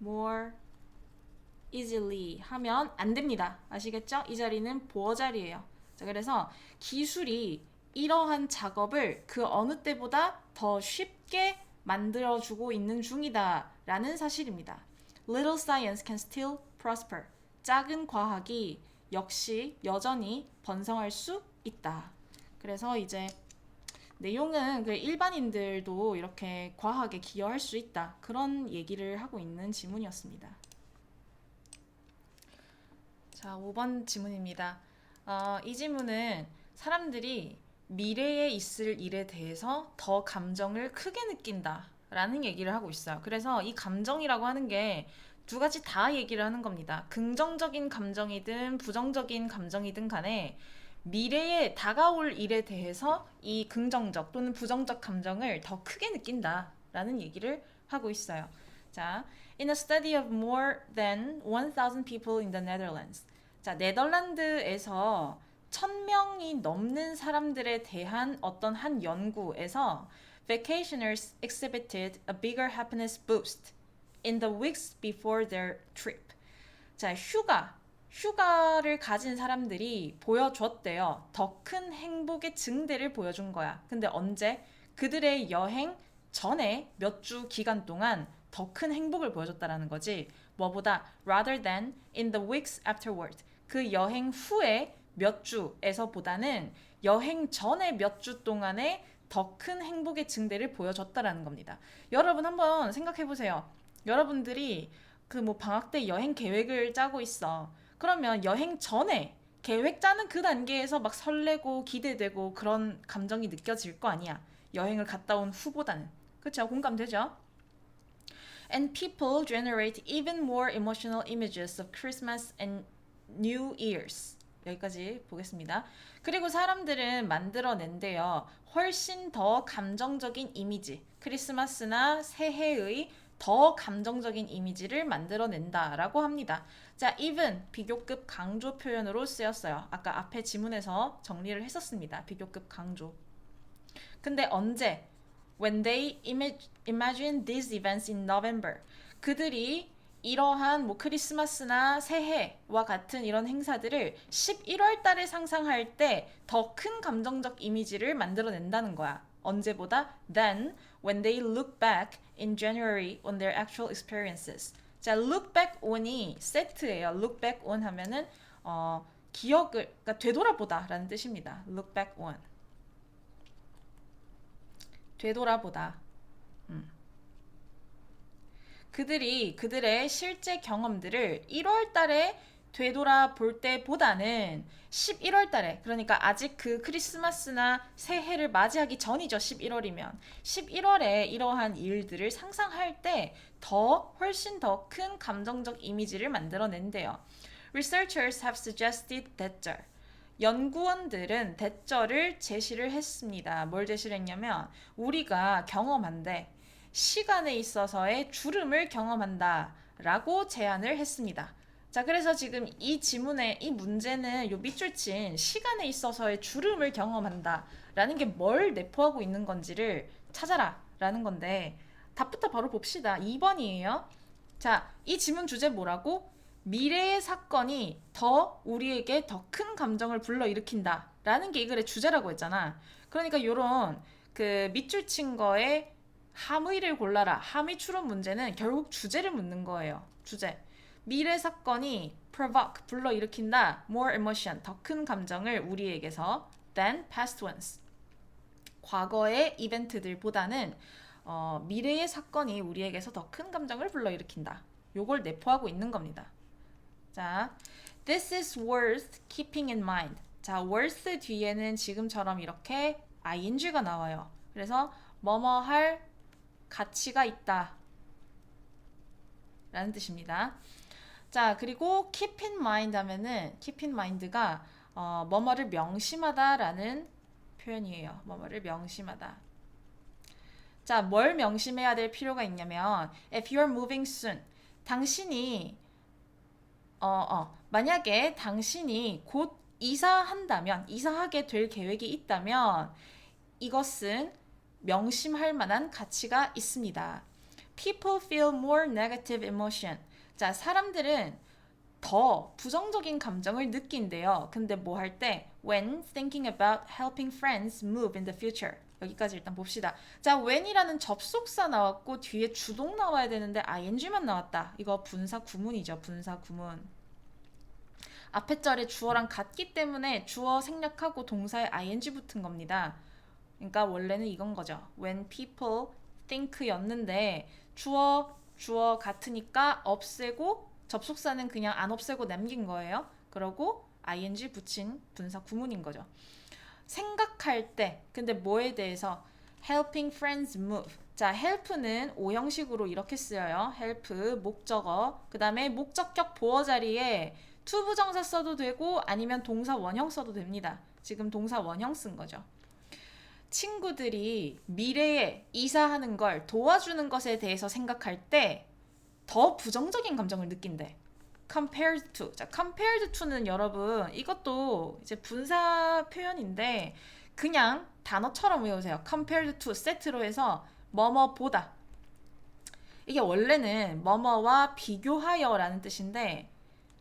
Speaker 1: more easily 하면 안 됩니다. 아시겠죠? 이 자리는 보어 자리예요. 자, 그래서 기술이 이러한 작업을 그 어느 때보다 더 쉽게 만들어주고 있는 중이다 라는 사실입니다. Little science can still prosper. 작은 과학이 역시 여전히 번성할 수 있다. 그래서 이제 내용은 그 일반인들도 이렇게 과학에 기여할 수 있다. 그런 얘기를 하고 있는 지문이었습니다. 자, 5번 지문입니다. 이 지문은 사람들이 미래에 있을 일에 대해서 더 감정을 크게 느낀다 라는 얘기를 하고 있어요. 그래서 이 감정이라고 하는 게 두 가지 다 얘기를 하는 겁니다. 긍정적인 감정이든 부정적인 감정이든 간에 미래에 다가올 일에 대해서 이 긍정적 또는 부정적 감정을 더 크게 느낀다 라는 얘기를 하고 있어요. 자, in a study of more than 1,000 people in the Netherlands. 자, 네덜란드에서 1,000명이 넘는 사람들에 대한 어떤 한 연구에서 vacationers exhibited a bigger happiness boost in the weeks before their trip. 자, 휴가를 가진 사람들이 보여줬대요. 더 큰 행복의 증대를 보여준 거야. 근데 언제? 그들의 여행 전에 몇 주 기간 동안 더 큰 행복을 보여줬다라는 거지. 뭐보다 rather than in the weeks afterward. 그 여행 후에 몇 주에서보다는 여행 전에 몇 주 동안에 더 큰 행복의 증대를 보여줬다라는 겁니다. 여러분 한번 생각해 보세요. 여러분들이 그 뭐 방학 때 여행 계획을 짜고 있어. 그러면 여행 전에 계획 짜는 그 단계에서 막 설레고 기대되고 그런 감정이 느껴질 거 아니야. 여행을 갔다 온 후보다는. 그쵸? 공감되죠? And people generate even more emotional images of Christmas and New Year's. 여기까지 보겠습니다. 그리고 사람들은 만들어낸대요. 훨씬 더 감정적인 이미지, 크리스마스나 새해의 더 감정적인 이미지를 만들어낸다라고 합니다. 자, even 비교급 강조 표현으로 쓰였어요. 아까 앞에 지문에서 정리를 했었습니다. 비교급 강조. 근데 언제? When they imagine these events in November. 그들이 이러한 뭐 크리스마스나 새해와 같은 이런 행사들을 11월 달에 상상할 때 더 큰 감정적 이미지를 만들어낸다는 거야. 언제보다 than when they look back in January on their actual experiences. 자, look back on이 세트예요. look back on 하면은 기억을 그러니까 되돌아보다라는 뜻입니다. look back on. 되돌아보다. 그들이 그들의 실제 경험들을 1월 달에 되돌아볼 때보다는 11월 달에, 그러니까 아직 그 크리스마스나 새해를 맞이하기 전이죠. 11월이면 11월에 이러한 일들을 상상할 때 훨씬 더 큰 감정적 이미지를 만들어낸대요. Researchers have suggested 대절. 연구원들은 대절을 제시를 했습니다. 뭘 제시를 했냐면 우리가 경험한데 시간에 있어서의 주름을 경험한다 라고 제안을 했습니다. 자, 그래서 지금 이 지문의 이 문제는 요 밑줄 친 시간에 있어서의 주름을 경험한다 라는 게 뭘 내포하고 있는 건지를 찾아라 라는 건데 답부터 바로 봅시다. 2번이에요. 자, 이 지문 주제 뭐라고? 미래의 사건이 우리에게 더 큰 감정을 불러일으킨다 라는 게 이 글의 주제라고 했잖아. 그러니까 요런 그 밑줄 친 거에 함의를 골라라. 함의 추론 문제는 결국 주제를 묻는 거예요. 주제. 미래 사건이 provoke, 불러일으킨다. more emotion, 더 큰 감정을 우리에게서 than past ones. 과거의 이벤트들보다는 미래의 사건이 우리에게서 더 큰 감정을 불러일으킨다. 요걸 내포하고 있는 겁니다. 자, this is worth keeping in mind. 자, worth 뒤에는 지금처럼 이렇게 ing가 나와요. 그래서 뭐뭐 할 가치가 있다 라는 뜻입니다. 자, 그리고 keep in mind 하면은 keep in mind가 뭐뭐를 명심하다 라는 표현이에요. 뭐뭐를 명심하다. 자, 뭘 명심해야 될 필요가 있냐면 if you're moving soon, 당신이 만약에 당신이 곧 이사하게 될 계획이 있다면 이것은 명심할 만한 가치가 있습니다. People feel more negative emotion. 자, 사람들은 더 부정적인 감정을 느낀대요. 근데 뭐 할 때? When thinking about helping friends move in the future. 여기까지 일단 봅시다. 자, when이라는 접속사 나왔고 뒤에 주동 나와야 되는데 ing만 나왔다. 이거 분사 구문이죠. 분사 구문. 앞에 절에 주어랑 같기 때문에 주어 생략하고 동사에 ing 붙은 겁니다. 그러니까 원래는 이건 거죠. When people think였는데 주어 같으니까 없애고 접속사는 그냥 안 없애고 남긴 거예요. 그러고 ing 붙인 분사 구문인 거죠. 생각할 때 근데 뭐에 대해서? helping friends move. 자, help는 오형식으로 이렇게 쓰여요. help 목적어 그 다음에 목적격 보어 자리에 투부정사 써도 되고 아니면 동사 원형 써도 됩니다. 지금 동사 원형 쓴 거죠. 친구들이 미래에 이사하는 걸 도와주는 것에 대해서 생각할 때 더 부정적인 감정을 느낀대. compared to. 자, compared to는 여러분 이것도 이제 분사 표현인데 그냥 단어처럼 외우세요. compared to 세트로 해서 뭐뭐보다. 이게 원래는 뭐뭐와 비교하여라는 뜻인데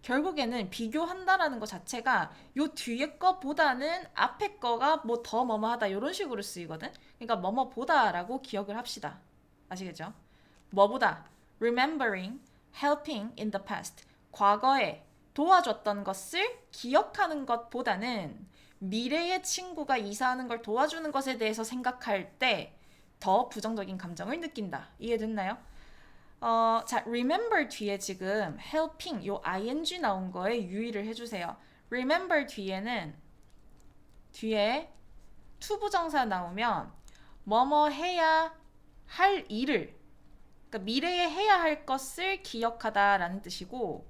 Speaker 1: 결국에는 비교한다라는 것 자체가 요 뒤에 거보다는 앞에 거가 뭐 더 뭐뭐하다 이런 식으로 쓰이거든. 그러니까 뭐뭐보다라고 기억을 합시다. 아시겠죠? 뭐보다 remembering, helping in the past. 과거에 도와줬던 것을 기억하는 것보다는 미래의 친구가 이사하는 걸 도와주는 것에 대해서 생각할 때 더 부정적인 감정을 느낀다. 이해됐나요? 자, remember 뒤에 지금 helping 요 ing 나온 거에 유의를 해주세요. remember 뒤에 투부정사 나오면 뭐뭐 해야 할 일을, 그러니까 미래에 해야 할 것을 기억하다 라는 뜻이고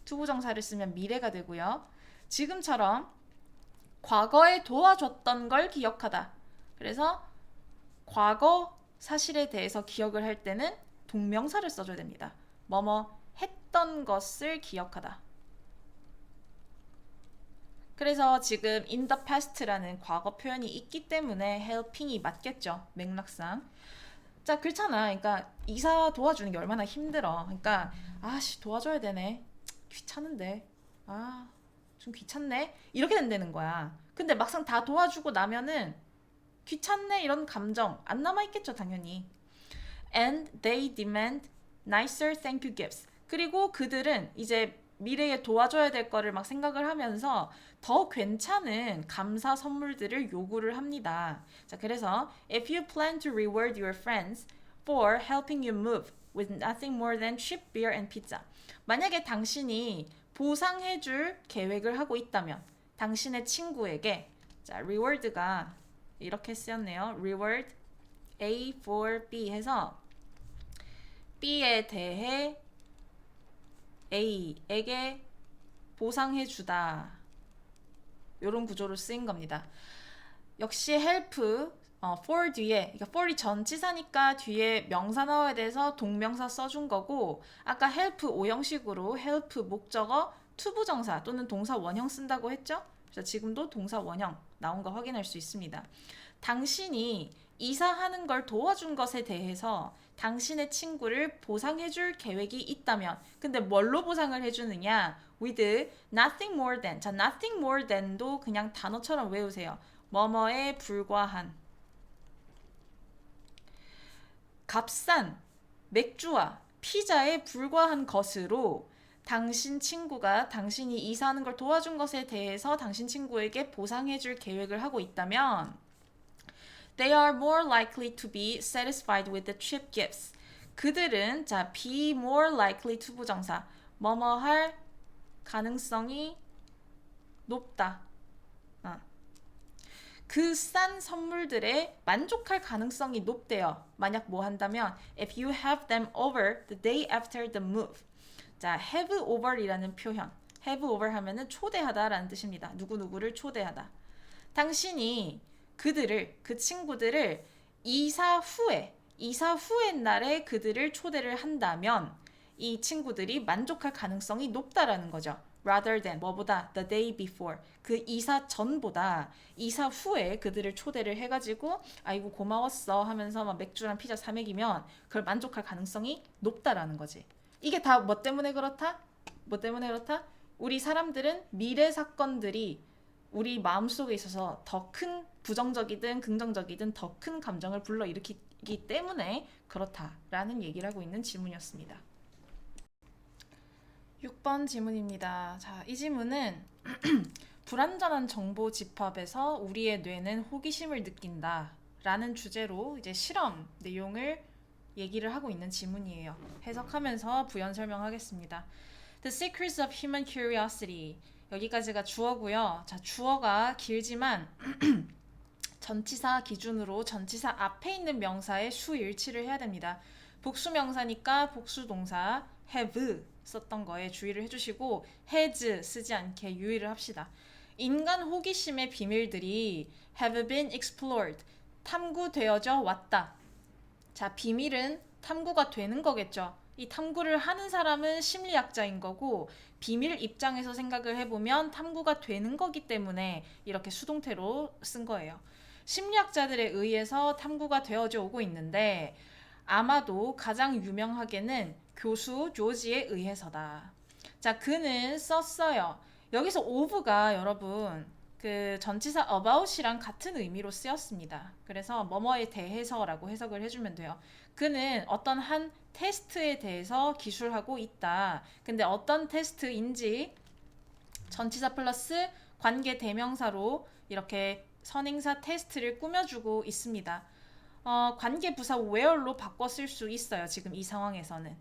Speaker 1: 투부정사를 쓰면 미래가 되고요. 지금처럼 과거에 도와줬던 걸 기억하다. 그래서 과거 사실에 대해서 기억을 할 때는 동명사를 써줘야 됩니다. 뭐뭐 했던 것을 기억하다. 그래서 지금 in the past라는 과거 표현이 있기 때문에 helping이 맞겠죠. 맥락상. 자, 그렇잖아. 그러니까 이사 도와주는 게 얼마나 힘들어. 그러니까 아씨 도와줘야 되네. 귀찮은데. 아, 좀 귀찮네. 이렇게 된다는 거야. 근데 막상 다 도와주고 나면은 귀찮네 이런 감정 안 남아 있겠죠, 당연히. And they demand nicer thank you gifts. 그리고 그들은 이제 미래에 도와줘야 될 거를 막 생각을 하면서 더 괜찮은 감사 선물들을 요구를 합니다. 자, 그래서 if you plan to reward your friends for helping you move with nothing more than cheap beer and pizza. 만약에 당신이 보상해줄 계획을 하고 있다면 당신의 친구에게 자, reward가 이렇게 쓰였네요. reward A for B 해서 B에 대해 A에게 보상해주다. 이런 구조로 쓰인 겁니다. 역시 help for 뒤에, 그러니까 for이 전치사니까 뒤에 명사 나와야 돼서 동명사 써준 거고, 아까 help 오형식으로 help 목적어 투부정사 또는 동사 원형 쓴다고 했죠? 그래서 지금도 동사 원형 나온 거 확인할 수 있습니다. 당신이 이사하는 걸 도와준 것에 대해서 당신의 친구를 보상해줄 계획이 있다면, 근데 뭘로 보상을 해주느냐? with nothing more than. 자, nothing more than도 그냥 단어처럼 외우세요. 뭐뭐에 불과한. 값싼 맥주와 피자에 불과한 것으로 당신 친구가 당신이 이사하는 걸 도와준 것에 대해서 당신 친구에게 보상해줄 계획을 하고 있다면 they are more likely to be satisfied with the cheap gifts. 그들은 자 be more likely to 부정사 뭐뭐 할 가능성이 높다. 그 싼 선물들에 만족할 가능성이 높대요. 만약 뭐 한다면 if you have them over the day after the move. 자, have over이라는 표현. have over 하면은 초대하다라는 뜻입니다. 누구누구를 초대하다. 당신이 그들을, 그 친구들을 이사 후의 날에 그들을 초대를 한다면 이 친구들이 만족할 가능성이 높다라는 거죠. rather than 뭐보다 the day before 그 이사 전보다 이사 후에 그들을 초대를 해가지고 아이고 고마웠어 하면서 막 맥주랑 피자 사 먹이면 그걸 만족할 가능성이 높다라는 거지. 이게 다 뭐 때문에 그렇다? 뭐 때문에 그렇다? 우리 사람들은 미래 사건들이 우리 마음속에 있어서 더 큰 부정적이든 긍정적이든 더 큰 감정을 불러일으키기 때문에 그렇다라는 얘기를 하고 있는 지문이었습니다. 6번 지문입니다. 자, 이 지문은 불완전한 정보 집합에서 우리의 뇌는 호기심을 느낀다 라는 주제로 이제 실험 내용을 얘기를 하고 있는 지문이에요. 해석하면서 부연 설명하겠습니다. The secrets of human curiosity. 여기까지가 주어고요. 자, 주어가 길지만 전치사 기준으로 전치사 앞에 있는 명사의 수일치를 해야 됩니다. 복수 명사니까 복수 동사 have 썼던 거에 주의를 해주시고 has 쓰지 않게 유의를 합시다. 인간 호기심의 비밀들이 have been explored. 탐구되어져 왔다. 자, 비밀은 탐구가 되는 거겠죠. 이 탐구를 하는 사람은 심리학자인 거고 비밀 입장에서 생각을 해보면 탐구가 되는 거기 때문에 이렇게 수동태로 쓴 거예요. 심리학자들에 의해서 탐구가 되어져 오고 있는데 아마도 가장 유명하게는 교수 조지에 의해서다. 자, 그는 썼어요. 여기서 of가 여러분 그 전치사 about이랑 같은 의미로 쓰였습니다. 그래서 뭐뭐에 대해서라고 해석을 해주면 돼요. 그는 어떤 한 테스트에 대해서 기술하고 있다. 근데 어떤 테스트인지 전치사 플러스 관계 대명사로 이렇게 선행사 테스트를 꾸며주고 있습니다. 관계 부사 where로 바꿔 쓸 수 있어요. 지금 이 상황에서는.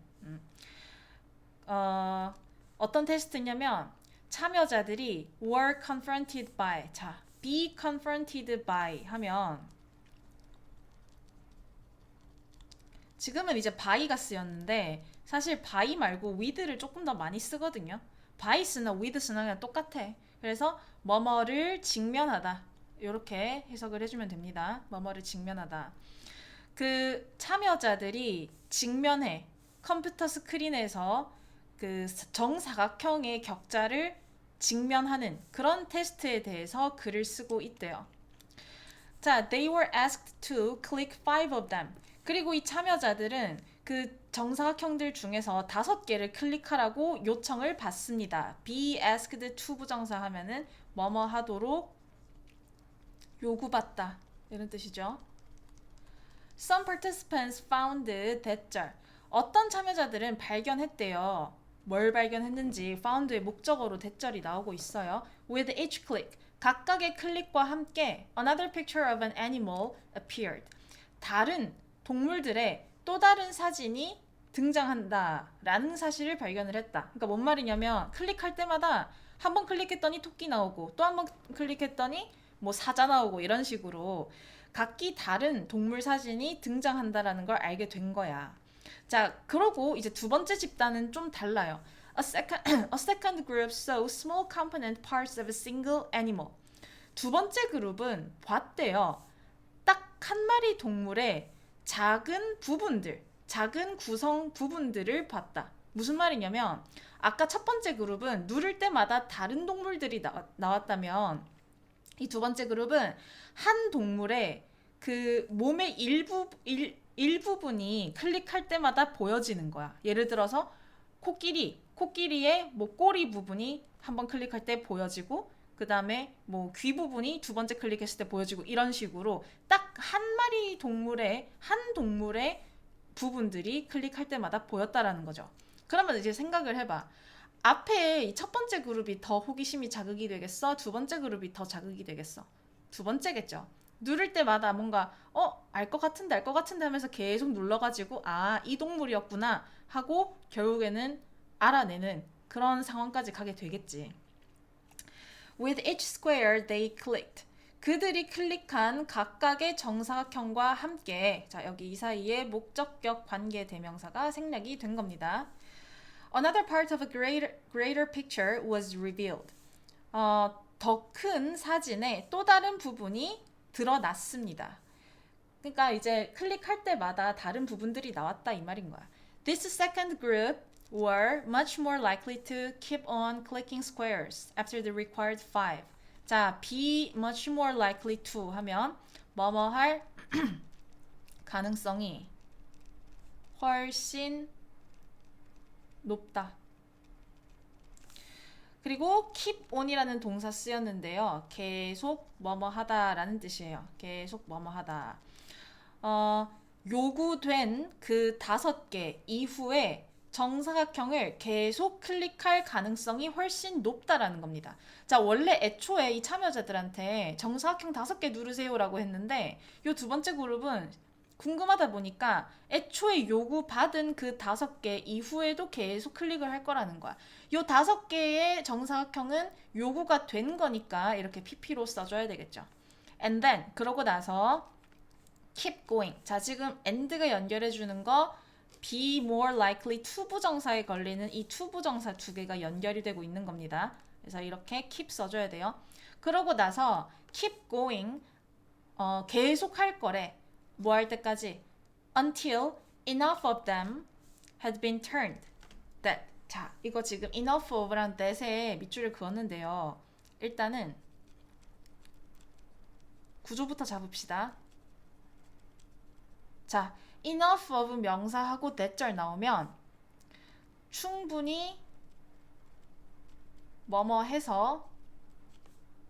Speaker 1: 어떤 테스트냐면 참여자들이 were confronted by. 자, be confronted by 하면 지금은 이제 by가 쓰였는데 사실 by 말고 with를 조금 더 많이 쓰거든요. by 쓰나 with 쓰나 그냥 똑같아. 그래서 뭐뭐를 직면하다. 이렇게 해석을 해주면 됩니다. 뭐뭐를 직면하다. 그 참여자들이 직면해 컴퓨터 스크린에서 그 정사각형의 격자를 직면하는 그런 테스트에 대해서 글을 쓰고 있대요. 자, they were asked to click 5 of them. 그리고 이 참여자들은 그 정사각형들 중에서 5개를 클릭하라고 요청을 받습니다. be asked to 부정사 하면은 뭐뭐 하도록 요구받다 이런 뜻이죠. Some participants found that 어떤 참여자들은 발견했대요. 뭘 발견했는지 found의 목적어로 대절이 나오고 있어요. With each click, 각각의 클릭과 함께 another picture of an animal appeared. 다른 동물들의 또 다른 사진이 등장한다라는 사실을 발견을 했다. 그러니까 뭔 말이냐면 클릭할 때마다 한 번 클릭했더니 토끼 나오고 또 한 번 클릭했더니 뭐 사자 나오고 이런 식으로 각기 다른 동물 사진이 등장한다라는 걸 알게 된 거야. 자, 그러고 이제 두 번째 집단은 좀 달라요. A second group saw small component parts of a single animal. 두 번째 그룹은 봤대요. 딱 한 마리 동물의 작은 부분들, 작은 구성 부분들을 봤다. 무슨 말이냐면 아까 첫 번째 그룹은 누를 때마다 다른 동물들이 나왔다면 이 두 번째 그룹은 한 동물의 그 몸의 일부분이 클릭할 때마다 보여지는 거야. 예를 들어서 코끼리의 뭐 꼬리 부분이 한번 클릭할 때 보여지고 그 다음에 뭐 귀 부분이 두 번째 클릭했을 때 보여지고 이런 식으로 딱 한 마리 한 동물의 부분들이 클릭할 때마다 보였다라는 거죠. 그러면 이제 생각을 해봐. 앞에 첫 번째 그룹이 더 호기심이 자극이 되겠어? 두 번째 그룹이 더 자극이 되겠어? 두 번째겠죠. 누를 때마다 뭔가 알 것 같은데 하면서 계속 눌러가지고 이 동물이었구나 하고 결국에는 알아내는 그런 상황까지 가게 되겠지. With each square they clicked. 그들이 클릭한 각각의 정사각형과 함께 자 여기 이 사이에 목적격 관계 대명사가 생략이 된 겁니다. Another part of a greater picture was revealed. 더 큰 사진의 또 다른 부분이 드러났습니다. 그러니까 이제 클릭할 때마다 다른 부분들이 나왔다 이 말인 거야. This second group were much more likely to keep on clicking squares after the required 5. 자, be much more likely to 하면 뭐뭐 할 가능성이 훨씬 높다. 그리고 keep on이라는 동사 쓰였는데요. 계속 뭐뭐 하다라는 뜻이에요. 계속 뭐뭐 하다. 요구된 그 5개 이후에 정사각형을 계속 클릭할 가능성이 훨씬 높다라는 겁니다. 자, 원래 애초에 이 참여자들한테 정사각형 5개 누르세요라고 했는데 이 두 번째 그룹은 궁금하다 보니까 애초에 요구받은 그 5개 이후에도 계속 클릭을 할 거라는 거야. 이 5개의 정사각형은 요구가 된 거니까 이렇게 PP로 써줘야 되겠죠. And then 그러고 나서 keep going. 자, 지금 and가 연결해 주는 거 be more likely to 부정사에 걸리는 이 to 부정사 2개가 연결이 되고 있는 겁니다. 그래서 이렇게 keep 써줘야 돼요. 그러고 나서 keep going 계속 할 거래. 뭐 할 때까지? Until enough of them had been turned. That. 자, 이거 지금 enough of랑 that에 밑줄을 그었는데요. 일단은 구조부터 잡읍시다. 자, enough of 명사하고 that절 나오면 충분히 뭐뭐 해서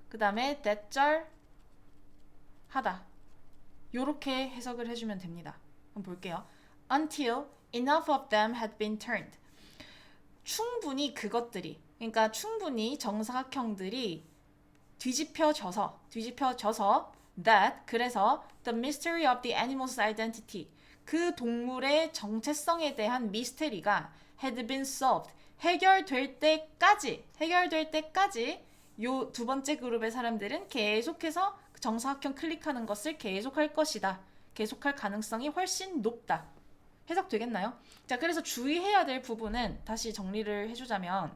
Speaker 1: 그 다음에 that절 하다. 요렇게 해석을 해주면 됩니다. 한번 볼게요. Until enough of them had been turned. 충분히 그것들이, 그러니까 충분히 정사각형들이 뒤집혀져서 that, 그래서 the mystery of the animal's identity, 그 동물의 정체성에 대한 미스테리가 had been solved, 해결될 때까지 요 두 번째 그룹의 사람들은 계속해서 정사각형 클릭하는 것을 계속할 것이다. 계속할 가능성이 훨씬 높다. 해석되겠나요? 자, 그래서 주의해야 될 부분은 다시 정리를 해주자면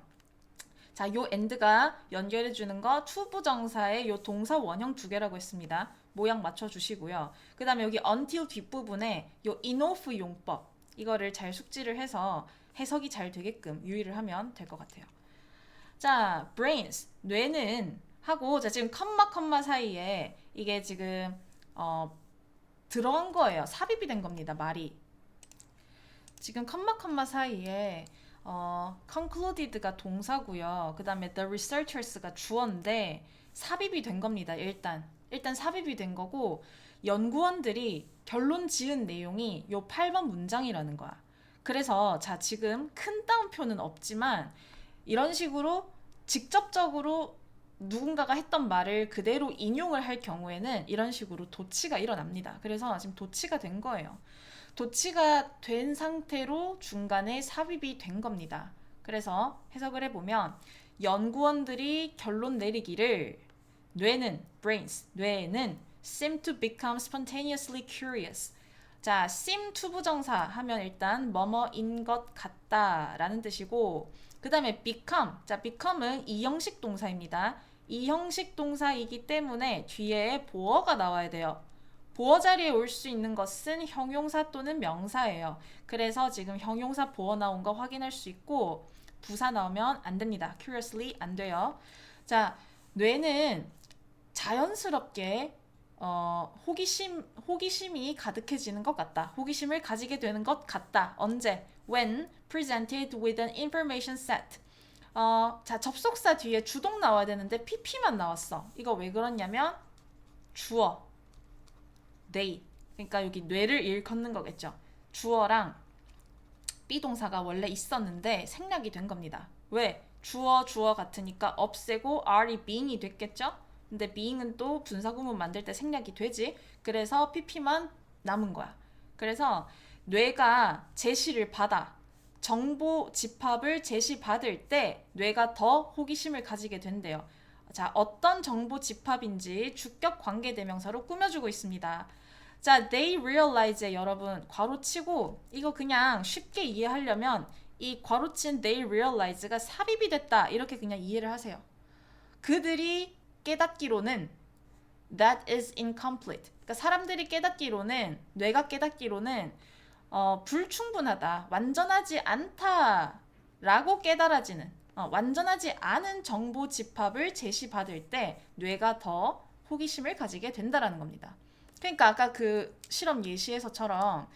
Speaker 1: 자, 요 end가 연결해 주는 거 투부정사의 요 동사 원형 두 개라고 했습니다. 모양 맞춰 주시고요. 그 다음에 여기 until 뒷부분에 요 enough 용법 이거를 잘 숙지를 해서 해석이 잘 되게끔 유의를 하면 될 것 같아요. 자, brains 뇌는 하고 자 지금 컴마 사이에 이게 지금 들어간 거예요. 삽입이 된 겁니다. 말이 지금 컴마 사이에 concluded가 동사고요. 그 다음에 the researchers가 주어인데 삽입이 된 겁니다. 일단 삽입이 된 거고 연구원들이 결론 지은 내용이 요 8번 문장이라는 거야. 그래서 자 지금 큰 따옴표는 없지만 이런 식으로 직접적으로 누군가가 했던 말을 그대로 인용을 할 경우에는 이런 식으로 도치가 일어납니다. 그래서 지금 도치가 된 거예요. 도치가 된 상태로 중간에 삽입이 된 겁니다. 그래서 해석을 해보면 연구원들이 결론 내리기를 뇌는 brains 뇌는 seem to become spontaneously curious. 자, seem to 부정사 하면 일단 뭐뭐인 것 같다 라는 뜻이고 그 다음에 become. 자, become은 이형식 동사입니다. 이형식 동사이기 때문에 뒤에 보어가 나와야 돼요. 보어 자리에 올 수 있는 것은 형용사 또는 명사예요. 그래서 지금 형용사 보어 나온 거 확인할 수 있고 부사 나오면 안 됩니다. curiously 안 돼요. 자, 뇌는 자연스럽게 호기심이 가득해지는 것 같다. 호기심을 가지게 되는 것 같다. 언제? When presented with an information set. 자, 접속사 뒤에 주동 나와야 되는데 pp만 나왔어. 이거 왜 그러냐면 주어 they. 그러니까 여기 뇌를 일컫는 거겠죠. 주어랑 비동사가 원래 있었는데 생략이 된 겁니다. 왜? 주어 같으니까 없애고 are이 being이 됐겠죠? 근데 being은 또 분사구문 만들 때 생략이 되지. 그래서 pp만 남은 거야. 그래서 뇌가 제시를 받아 정보 집합을 제시받을 때 뇌가 더 호기심을 가지게 된대요. 자, 어떤 정보 집합인지 주격 관계대명사로 꾸며주고 있습니다. 자, they realize에 여러분 괄호치고 이거 그냥 쉽게 이해하려면 이 괄호친 they realize가 삽입이 됐다 이렇게 그냥 이해를 하세요. 그들이 깨닫기로는 that is incomplete. 그러니까 사람들이 깨닫기로는 뇌가 깨닫기로는 불충분하다, 완전하지 않다라고 깨달아지는 완전하지 않은 정보 집합을 제시받을 때 뇌가 더 호기심을 가지게 된다라는 겁니다. 그러니까 아까 그 실험 예시에서처럼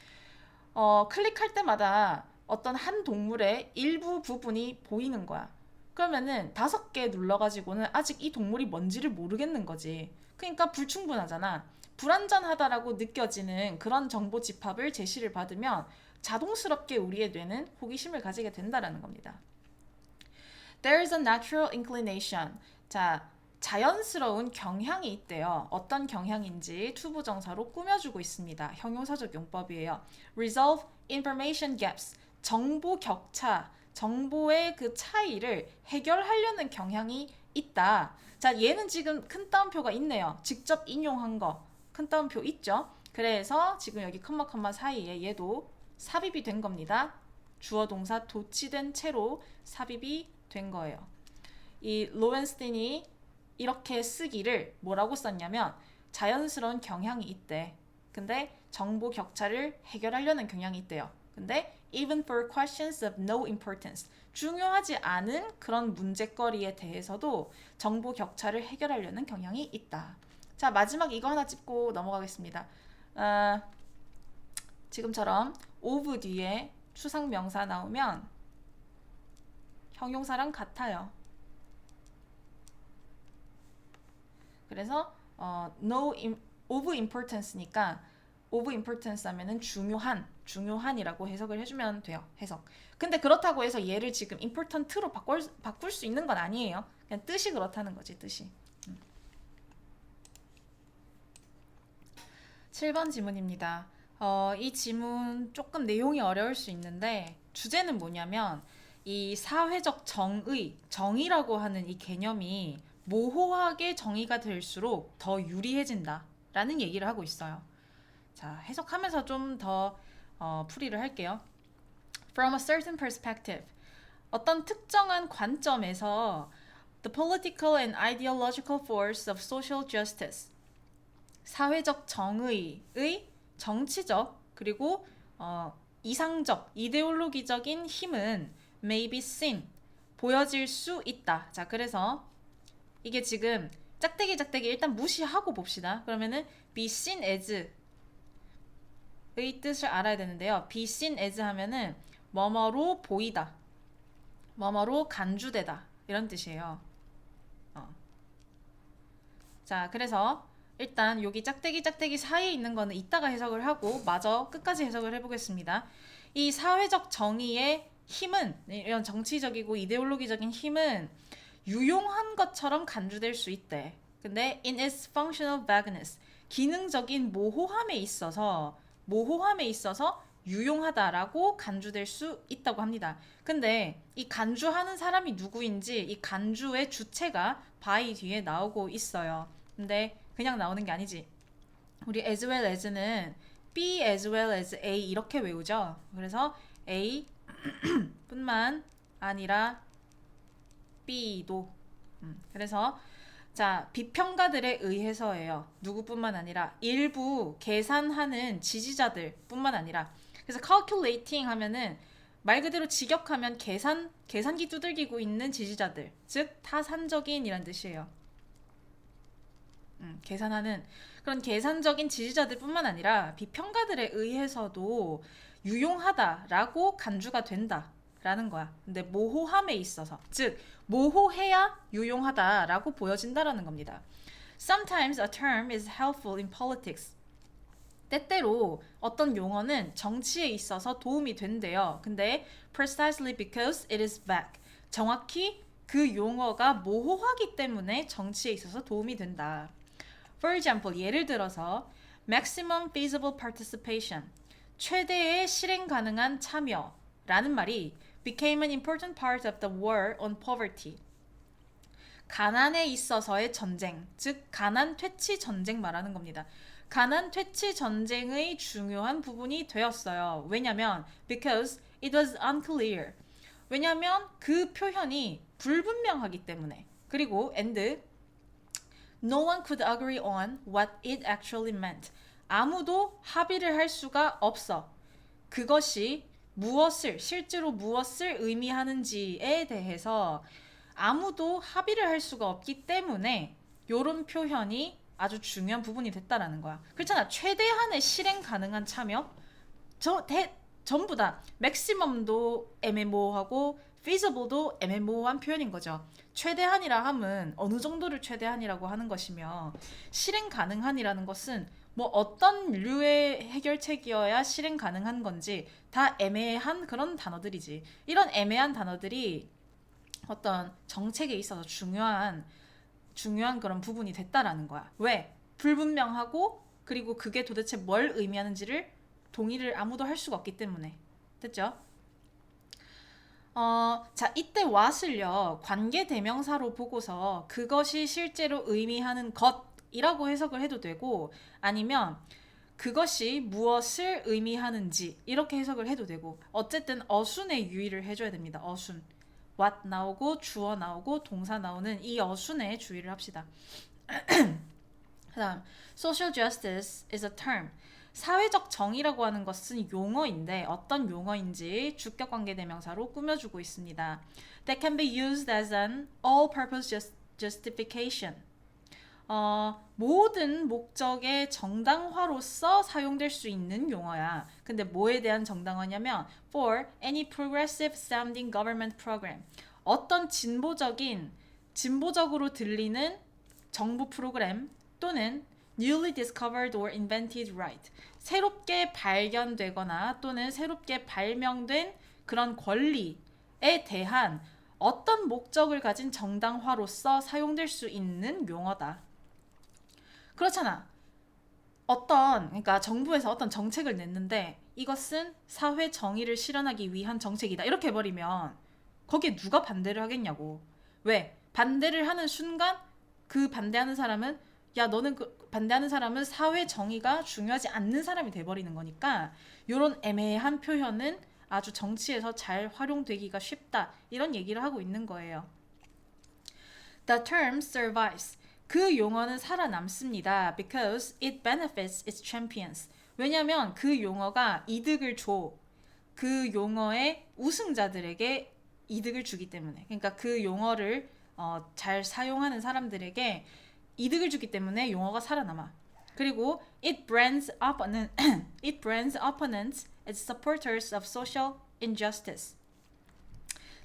Speaker 1: 클릭할 때마다 어떤 한 동물의 일부 부분이 보이는 거야. 그러면은 5개 눌러가지고는 아직 이 동물이 뭔지를 모르겠는 거지. 그러니까 불충분하잖아. 불완전하다라고 느껴지는 그런 정보 집합을 제시를 받으면 자동스럽게 우리의 뇌는 호기심을 가지게 된다라는 겁니다. There is a natural inclination. 자, 자연스러운 경향이 있대요. 어떤 경향인지 투부정사로 꾸며주고 있습니다. 형용사적 용법이에요. Resolve information gaps. 정보 격차, 정보의 그 차이를 해결하려는 경향이 있다. 자, 얘는 지금 큰 따옴표가 있네요. 직접 인용한 거. 큰 따옴표 있죠? 그래서 지금 여기 컴마 사이에 얘도 삽입이 된 겁니다. 주어 동사 도치된 채로 삽입이 된 거예요. 이 로웬스틴이 이렇게 쓰기를 뭐라고 썼냐면 자연스러운 경향이 있대. 근데 정보 격차를 해결하려는 경향이 있대요. 근데 even for questions of no importance. 중요하지 않은 그런 문제거리에 대해서도 정보 격차를 해결하려는 경향이 있다. 자, 마지막 이거 하나 짚고 넘어가겠습니다. 지금처럼 of 뒤에 추상명사 나오면 형용사랑 같아요. 그래서 no of importance니까 of importance 하면은 중요한이라고 해석을 해주면 돼요. 해석. 근데 그렇다고 해서 얘를 지금 important로 바꿀 수 있는 건 아니에요. 그냥 뜻이 그렇다는 거지, 뜻이. 7번 지문입니다. 이 지문 조금 내용이 어려울 수 있는데 주제는 뭐냐면 이 사회적 정의라고 하는 이 개념이 모호하게 정의가 될수록 더 유리해진다 라는 얘기를 하고 있어요. 자, 해석하면서 좀 더 풀이를 할게요. From a certain perspective. 어떤 특정한 관점에서 the political and ideological force of social justice, 사회적 정의의 정치적 그리고 이상적, 이데올로기적인 힘은 may be seen, 보여질 수 있다. 자, 그래서 이게 지금 짝대기 일단 무시하고 봅시다. 그러면은 be seen as의 뜻을 알아야 되는데요. be seen as 하면은 뭐뭐로 보이다, 뭐뭐로 간주되다 이런 뜻이에요. 자, 그래서 일단 여기 짝대기 사이에 있는 거는 이따가 해석을 하고 마저 끝까지 해석을 해보겠습니다. 이 사회적 정의의 힘은, 이런 정치적이고 이데올로기적인 힘은 유용한 것처럼 간주될 수 있대. 근데 in its functional vagueness, 기능적인 모호함에 있어서 유용하다라고 간주될 수 있다고 합니다. 근데 이 간주하는 사람이 누구인지 이 간주의 주체가 by 뒤에 나오고 있어요. 근데 그냥 나오는 게 아니지. 우리 as well as는 B as well as A 이렇게 외우죠. 그래서 A 뿐만 아니라 B도. 그래서 자, 비평가들에 의해서예요. 누구뿐만 아니라 일부 계산하는 지지자들 뿐만 아니라. 그래서 calculating 하면은 말 그대로 직역하면 계산기 두들기고 있는 지지자들, 즉 타산적인이란 뜻이에요. 계산하는 그런 계산적인 지지자들뿐만 아니라 비평가들에 의해서도 유용하다라고 간주가 된다라는 거야. 근데 모호함에 있어서, 즉 모호해야 유용하다라고 보여진다라는 겁니다. Sometimes a term is helpful in politics. 때때로 어떤 용어는 정치에 있어서 도움이 된대요. 근데 precisely because it is vague. 정확히 그 용어가 모호하기 때문에 정치에 있어서 도움이 된다. For example, 예를 들어서 maximum feasible participation, 최대의 실행 가능한 참여라는 말이 became an important part of the war on poverty. 가난에 있어서의 전쟁, 즉 가난 퇴치 전쟁 말하는 겁니다. 가난 퇴치 전쟁의 중요한 부분이 되었어요. 왜냐면 because it was unclear. 왜냐면 그 표현이 불분명하기 때문에. 그리고 and no one could agree on what it actually meant. 아무도 합의를 할 수가 없어. 그것이 실제로 무엇을 의미하는지에 대해서 아무도 합의를 할 수가 없기 때문에 이런 표현이 아주 중요한 부분이 됐다라는 거야. 그렇잖아. 최대한의 실행 가능한 참여. 전부 다 맥시멈도 애매모호하고 feasible도 애매모호한 표현인 거죠. 최대한이라 함은 어느 정도를 최대한이라고 하는 것이며 실행 가능한이라는 것은 뭐 어떤 류의 해결책이어야 실행 가능한 건지 다 애매한 그런 단어들이지. 이런 애매한 단어들이 어떤 정책에 있어서 중요한 그런 부분이 됐다라는 거야. 왜? 불분명하고 그리고 그게 도대체 뭘 의미하는지를 동의를 아무도 할 수가 없기 때문에. 됐죠? 자, 이때 what을요, 관계 대명사로 보고서 그것이 실제로 의미하는 것이라고 해석을 해도 되고, 아니면 그것이 무엇을 의미하는지 이렇게 해석을 해도 되고, 어쨌든 어순에 유의를 해줘야 됩니다. 어순. what 나오고 주어 나오고 동사 나오는 이 어순에 주의를 합시다. 그다음 social justice is a term. 사회적 정의라고 하는 것은 용어인데 어떤 용어인지 주격관계 대명사로 꾸며주고 있습니다. That can be used as an all-purpose justification. 모든 목적의 정당화로서 사용될 수 있는 용어야. 근데 뭐에 대한 정당화냐면 for any progressive sounding government program. 어떤 진보적으로 들리는 정부 프로그램 또는 newly discovered or invented right. 새롭게 발견되거나 또는 새롭게 발명된 그런 권리에 대한 어떤 목적을 가진 정당화로서 사용될 수 있는 용어다. 그렇잖아. 그러니까 정부에서 어떤 정책을 냈는데 이것은 사회 정의를 실현하기 위한 정책이다. 이렇게 해버리면 거기에 누가 반대를 하겠냐고. 왜? 반대를 하는 순간 그 반대하는 사람은 너는 반대하는 사람은 사회 정의가 중요하지 않는 사람이 돼버리는 거니까 이런 애매한 표현은 아주 정치에서 잘 활용되기가 쉽다. 이런 얘기를 하고 있는 거예요. The term survives. 그 용어는 살아남습니다. Because it benefits its champions. 왜냐하면 그 용어가 이득을 줘. 그 용어의 우승자들에게 이득을 주기 때문에. 그러니까 그 용어를 잘 사용하는 사람들에게 이득을 주기 때문에 용어가 살아남아. 그리고 it brands opponents as supporters of social injustice.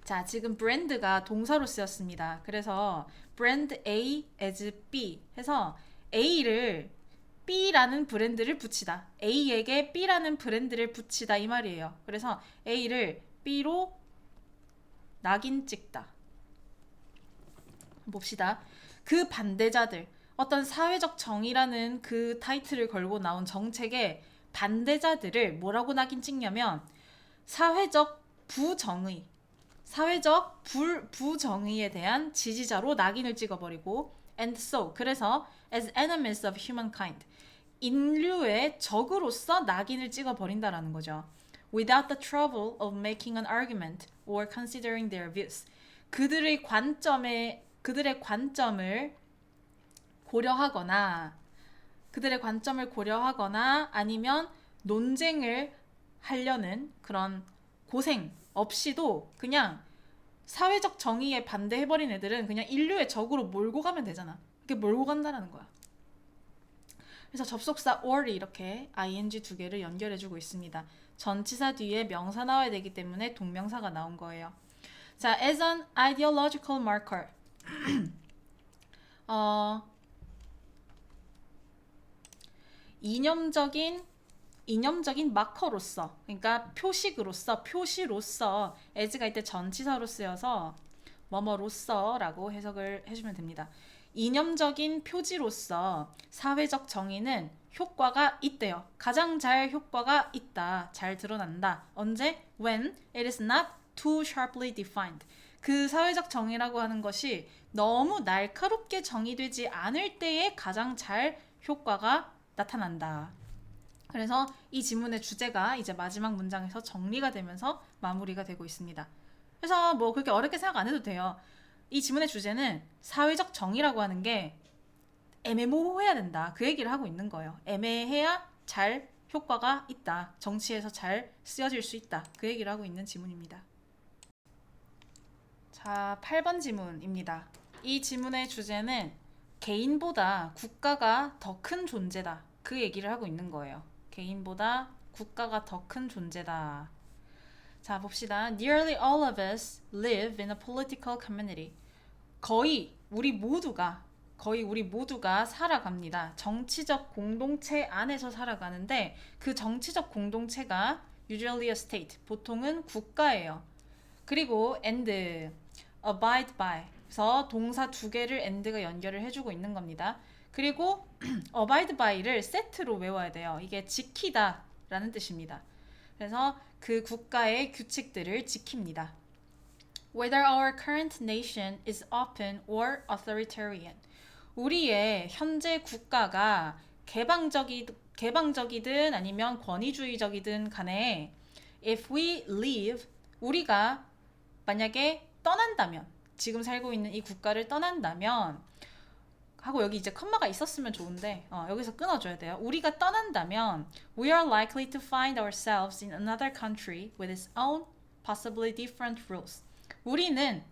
Speaker 1: 자, 지금 brand가 동사로 쓰였습니다. 그래서 brand A as B 해서 A를 B라는 브랜드를 붙이다. A에게 B라는 브랜드를 붙이다 이 말이에요. 그래서 A를 B로 낙인 찍다. 봅시다. 그 반대자들, 어떤 사회적 정의라는 그 타이틀을 걸고 나온 정책의 반대자들을 뭐라고 낙인 찍냐면 사회적 부정의, 사회적 부정의에 대한 지지자로 낙인을 찍어버리고 and so, 그래서 as enemies of humankind, 인류의 적으로서 낙인을 찍어버린다라는 거죠. Without the trouble of making an argument or considering their views. 그들의 관점을 고려하거나 아니면 논쟁을 하려는 그런 고생 없이도 그냥 사회적 정의에 반대해버린 애들은 그냥 인류의 적으로 몰고 가면 되잖아. 이렇게 몰고 간다는 거야. 그래서 접속사 or이 이렇게 ing 두 개를 연결해주고 있습니다. 전치사 뒤에 명사 나와야 되기 때문에 동명사가 나온 거예요. 자, as an ideological marker. 이념적인 마커로서, 그러니까 표시로서 as가 이때 전치사로 쓰여서 뭐뭐로서라고 해석을 해주면 됩니다. 이념적인 표지로서 사회적 정의는 효과가 있대요. 가장 잘 효과가 있다. 잘 드러난다. 언제? When it is not too sharply defined. 그 사회적 정의라고 하는 것이 너무 날카롭게 정의되지 않을 때에 가장 잘 효과가 나타난다. 그래서 이 지문의 주제가 이제 마지막 문장에서 정리가 되면서 마무리가 되고 있습니다. 그래서 뭐 그렇게 어렵게 생각 안 해도 돼요. 이 지문의 주제는 사회적 정의라고 하는 게 애매모호해야 된다. 그 얘기를 하고 있는 거예요. 애매해야 잘 효과가 있다. 정치에서 잘 쓰여질 수 있다. 그 얘기를 하고 있는 지문입니다. 자, 8번 지문입니다. 이 지문의 주제는 개인보다 국가가 더 큰 존재다. 그 얘기를 하고 있는 거예요. 개인보다 국가가 더 큰 존재다. 자, 봅시다. Nearly all of us live in a political community. 거의 우리 모두가 살아갑니다. 정치적 공동체 안에서 살아가는데 그 정치적 공동체가 usually a state, 보통은 국가예요. 그리고 and, abide by, 그래서 동사 두 개를 and가 연결을 해주고 있는 겁니다. 그리고 abide by를 세트로 외워야 돼요. 이게 지키다 라는 뜻입니다. 그래서 그 국가의 규칙들을 지킵니다. Whether our current nation is open or authoritarian. 우리의 현재 국가가 개방적이든 아니면 권위주의적이든 간에 if we leave, 우리가 만약에 떠난다면, 지금 살고 있는 이 국가를 떠난다면 하고 여기 이제 컴마가 있었으면 좋은데 여기서 끊어줘야 돼요. 우리가 떠난다면 we are likely to find ourselves in another country with its own possibly different rules. 우리는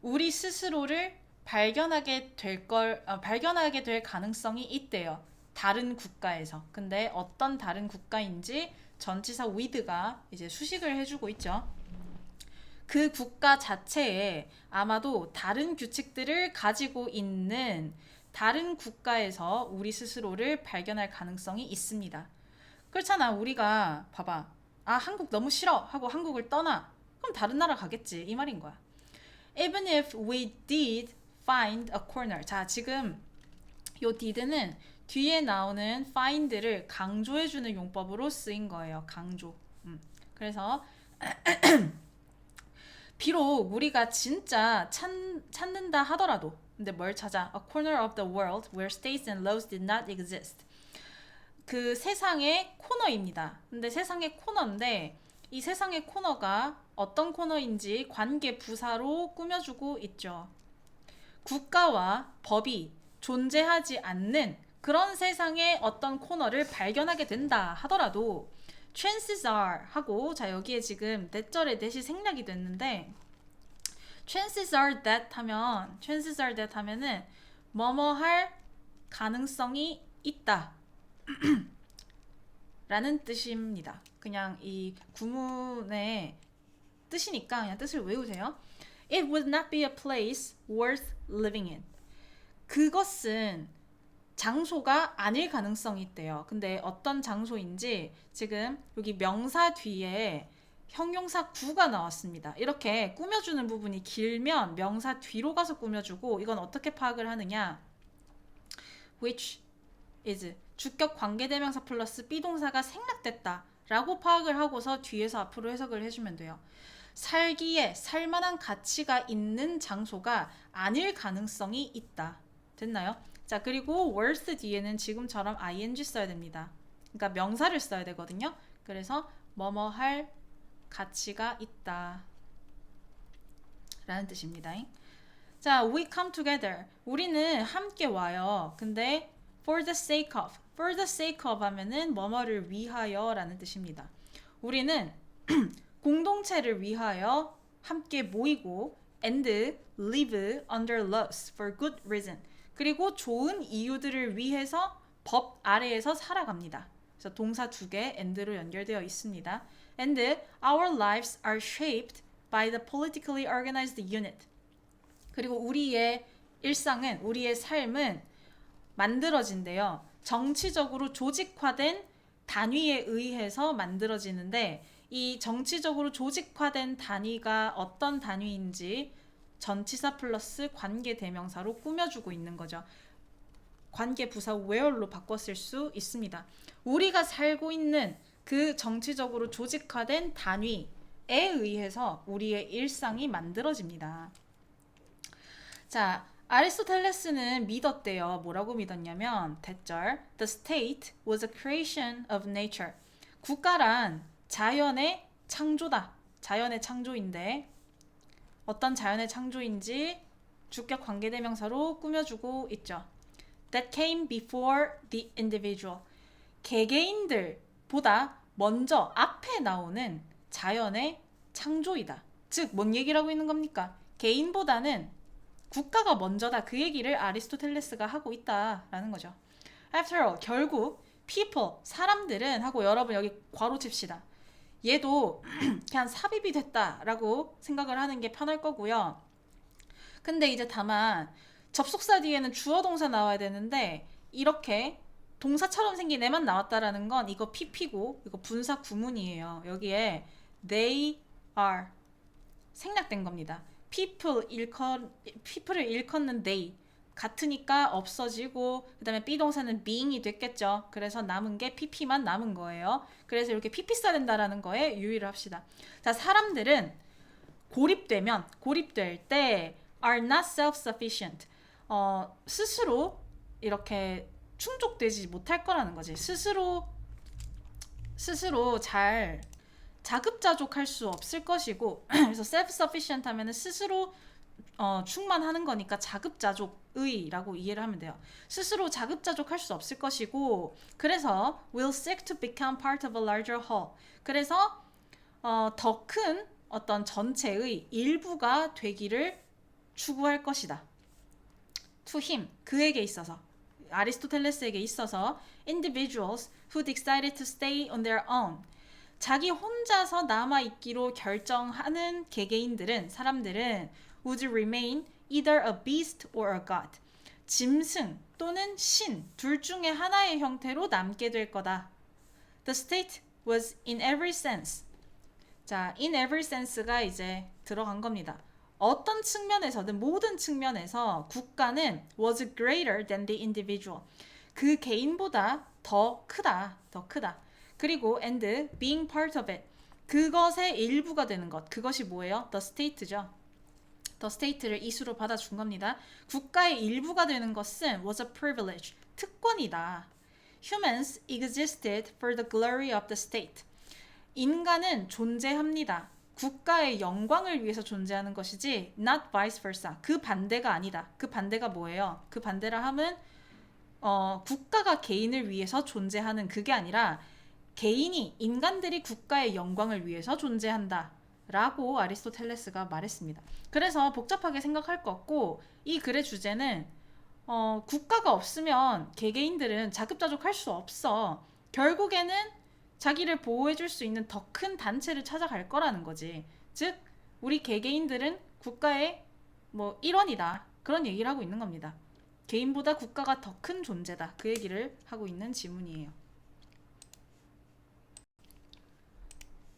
Speaker 1: 우리 스스로를 발견하게 될 가능성이 있대요. 다른 국가에서. 근데 어떤 다른 국가인지 전치사 with가 이제 수식을 해주고 있죠. 그 국가 자체에 아마도 다른 규칙들을 가지고 있는 다른 국가에서 우리 스스로를 발견할 가능성이 있습니다. 그렇잖아. 우리가 봐봐. 아, 한국 너무 싫어 하고 한국을 떠나. 그럼 다른 나라 가겠지. 이 말인 거야. Even if we did find a corner. 자, 지금 요 did는 뒤에 나오는 find를 강조해주는 용법으로 쓰인 거예요. 강조. 그래서 비록 우리가 진짜 찾는다 하더라도 근데 뭘 찾아? A corner of the world where states and laws did not exist. 그 세상의 코너입니다. 근데 세상의 코너인데 이 세상의 코너가 어떤 코너인지 관계 부사로 꾸며주고 있죠. 국가와 법이 존재하지 않는 그런 세상의 어떤 코너를 발견하게 된다 하더라도 chances are 하고 자 여기에 지금 that절의 that이 생략이 됐는데 chances are that 하면은 뭐뭐 할 가능성이 있다 라는 뜻입니다. 그냥 이 구문의 뜻이니까 그냥 뜻을 외우세요. It would not be a place worth living in. 그것은 장소가 아닐 가능성이 있대요. 근데 어떤 장소인지 지금 여기 명사 뒤에 형용사 구가 나왔습니다. 이렇게 꾸며주는 부분이 길면 명사 뒤로 가서 꾸며주고 이건 어떻게 파악을 하느냐? which is 주격 관계대명사 플러스 비동사가 생략됐다 라고 파악을 하고서 뒤에서 앞으로 해석을 해주면 돼요. 살기에 살만한 가치가 있는 장소가 아닐 가능성이 있다. 됐나요? 자, 그리고 worth 뒤에는 지금처럼 ing 써야 됩니다. 그러니까 명사를 써야 되거든요. 그래서 뭐뭐 할 가치가 있다 라는 뜻입니다. 자, we come together. 우리는 함께 와요. 근데 for the sake of 하면은 뭐뭐를 위하여 라는 뜻입니다. 우리는 공동체를 위하여 함께 모이고 and live under laws for good reason. 그리고 좋은 이유들을 위해서 법 아래에서 살아갑니다. 그래서 동사 두 개 and로 연결되어 있습니다. And our lives are shaped by the politically organized unit. 그리고 우리의 일상은, 우리의 삶은 만들어진대요. 정치적으로 조직화된 단위에 의해서 만들어지는데 이 정치적으로 조직화된 단위가 어떤 단위인지 전치사 플러스 관계 대명사로 꾸며주고 있는 거죠. 관계 부사 where로 바꿨을 수 있습니다. 우리가 살고 있는 그 정치적으로 조직화된 단위에 의해서 우리의 일상이 만들어집니다. 자, 아리스토텔레스는 믿었대요. 뭐라고 믿었냐면 대절 The state was a creation of nature. 국가란 자연의 창조다. 자연의 창조인데 어떤 자연의 창조인지 주격 관계대명사로 꾸며주고 있죠. That came before the individual. 개개인들보다 먼저 앞에 나오는 자연의 창조이다. 즉, 뭔 얘기를 하고 있는 겁니까? 개인보다는 국가가 먼저다. 그 얘기를 아리스토텔레스가 하고 있다라는 거죠. After all, 결국 people, 사람들은 하고 여러분 여기 괄호 칩시다. 얘도 그냥 삽입이 됐다라고 생각을 하는 게 편할 거고요. 근데 이제 다만 접속사 뒤에는 주어 동사 나와야 되는데 이렇게 동사처럼 생긴 애만 나왔다라는 건 이거 PP고 이거 분사 구문이에요. 여기에 they are 생략된 겁니다. people을 일컫는 they 같으니까 없어지고 그 다음에 비동사는 being이 됐겠죠. 그래서 남은 게 pp만 남은 거예요. 그래서 이렇게 pp 써야 된다라는 거에 유의를 합시다. 자, 사람들은 고립될 때 are not self-sufficient. 스스로 이렇게 충족되지 못할 거라는 거지. 스스로 잘 자급자족할 수 없을 것이고 그래서 self-sufficient 하면은 스스로 충만하는 거니까 자급자족의라고 이해를 하면 돼요. 스스로 자급자족할 수 없을 것이고 그래서 will seek to become part of a larger whole. 그래서 더 큰 어떤 전체의 일부가 되기를 추구할 것이다. To him, 그에게 있어서 아리스토텔레스에게 있어서 individuals who decided to stay on their own. 자기 혼자서 남아있기로 결정하는 개개인들은 사람들은 would remain either a beast or a god. 짐승 또는 신 둘 중에 하나의 형태로 남게 될 거다. The state was in every sense. 자, in every sense가 이제 들어간 겁니다. 어떤 측면에서든 모든 측면에서 국가는 was greater than the individual. 그 개인보다 더 크다. 그리고 and being part of it. 그것의 일부가 되는 것. 그것이 뭐예요? The state죠. The state를 이수로 받아준 겁니다. 국가의 일부가 되는 것은 was a privilege. 특권이다. Humans existed for the glory of the state. 인간은 존재합니다. 국가의 영광을 위해서 존재하는 것이지 not vice versa. 그 반대가 아니다. 그 반대가 뭐예요? 그 반대라 함은 국가가 개인을 위해서 존재하는 그게 아니라 개인이 인간들이 국가의 영광을 위해서 존재한다 라고 아리스토텔레스가 말했습니다. 그래서 복잡하게 생각할 거 없고 이 글의 주제는 국가가 없으면 개개인들은 자급자족할 수 없어. 결국에는 자기를 보호해줄 수 있는 더 큰 단체를 찾아갈 거라는 거지. 즉 우리 개개인들은 국가의 뭐 일원이다. 그런 얘기를 하고 있는 겁니다. 개인보다 국가가 더 큰 존재다. 그 얘기를 하고 있는 지문이에요.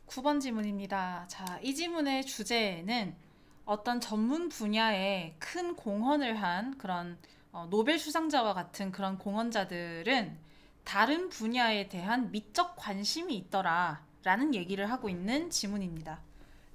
Speaker 1: 9번 지문입니다. 자, 이 지문의 주제는 어떤 전문 분야에 큰 공헌을 한 그런 노벨 수상자와 같은 그런 공헌자들은 다른 분야에 대한 미적 관심이 있더라 라는 얘기를 하고 있는 지문입니다.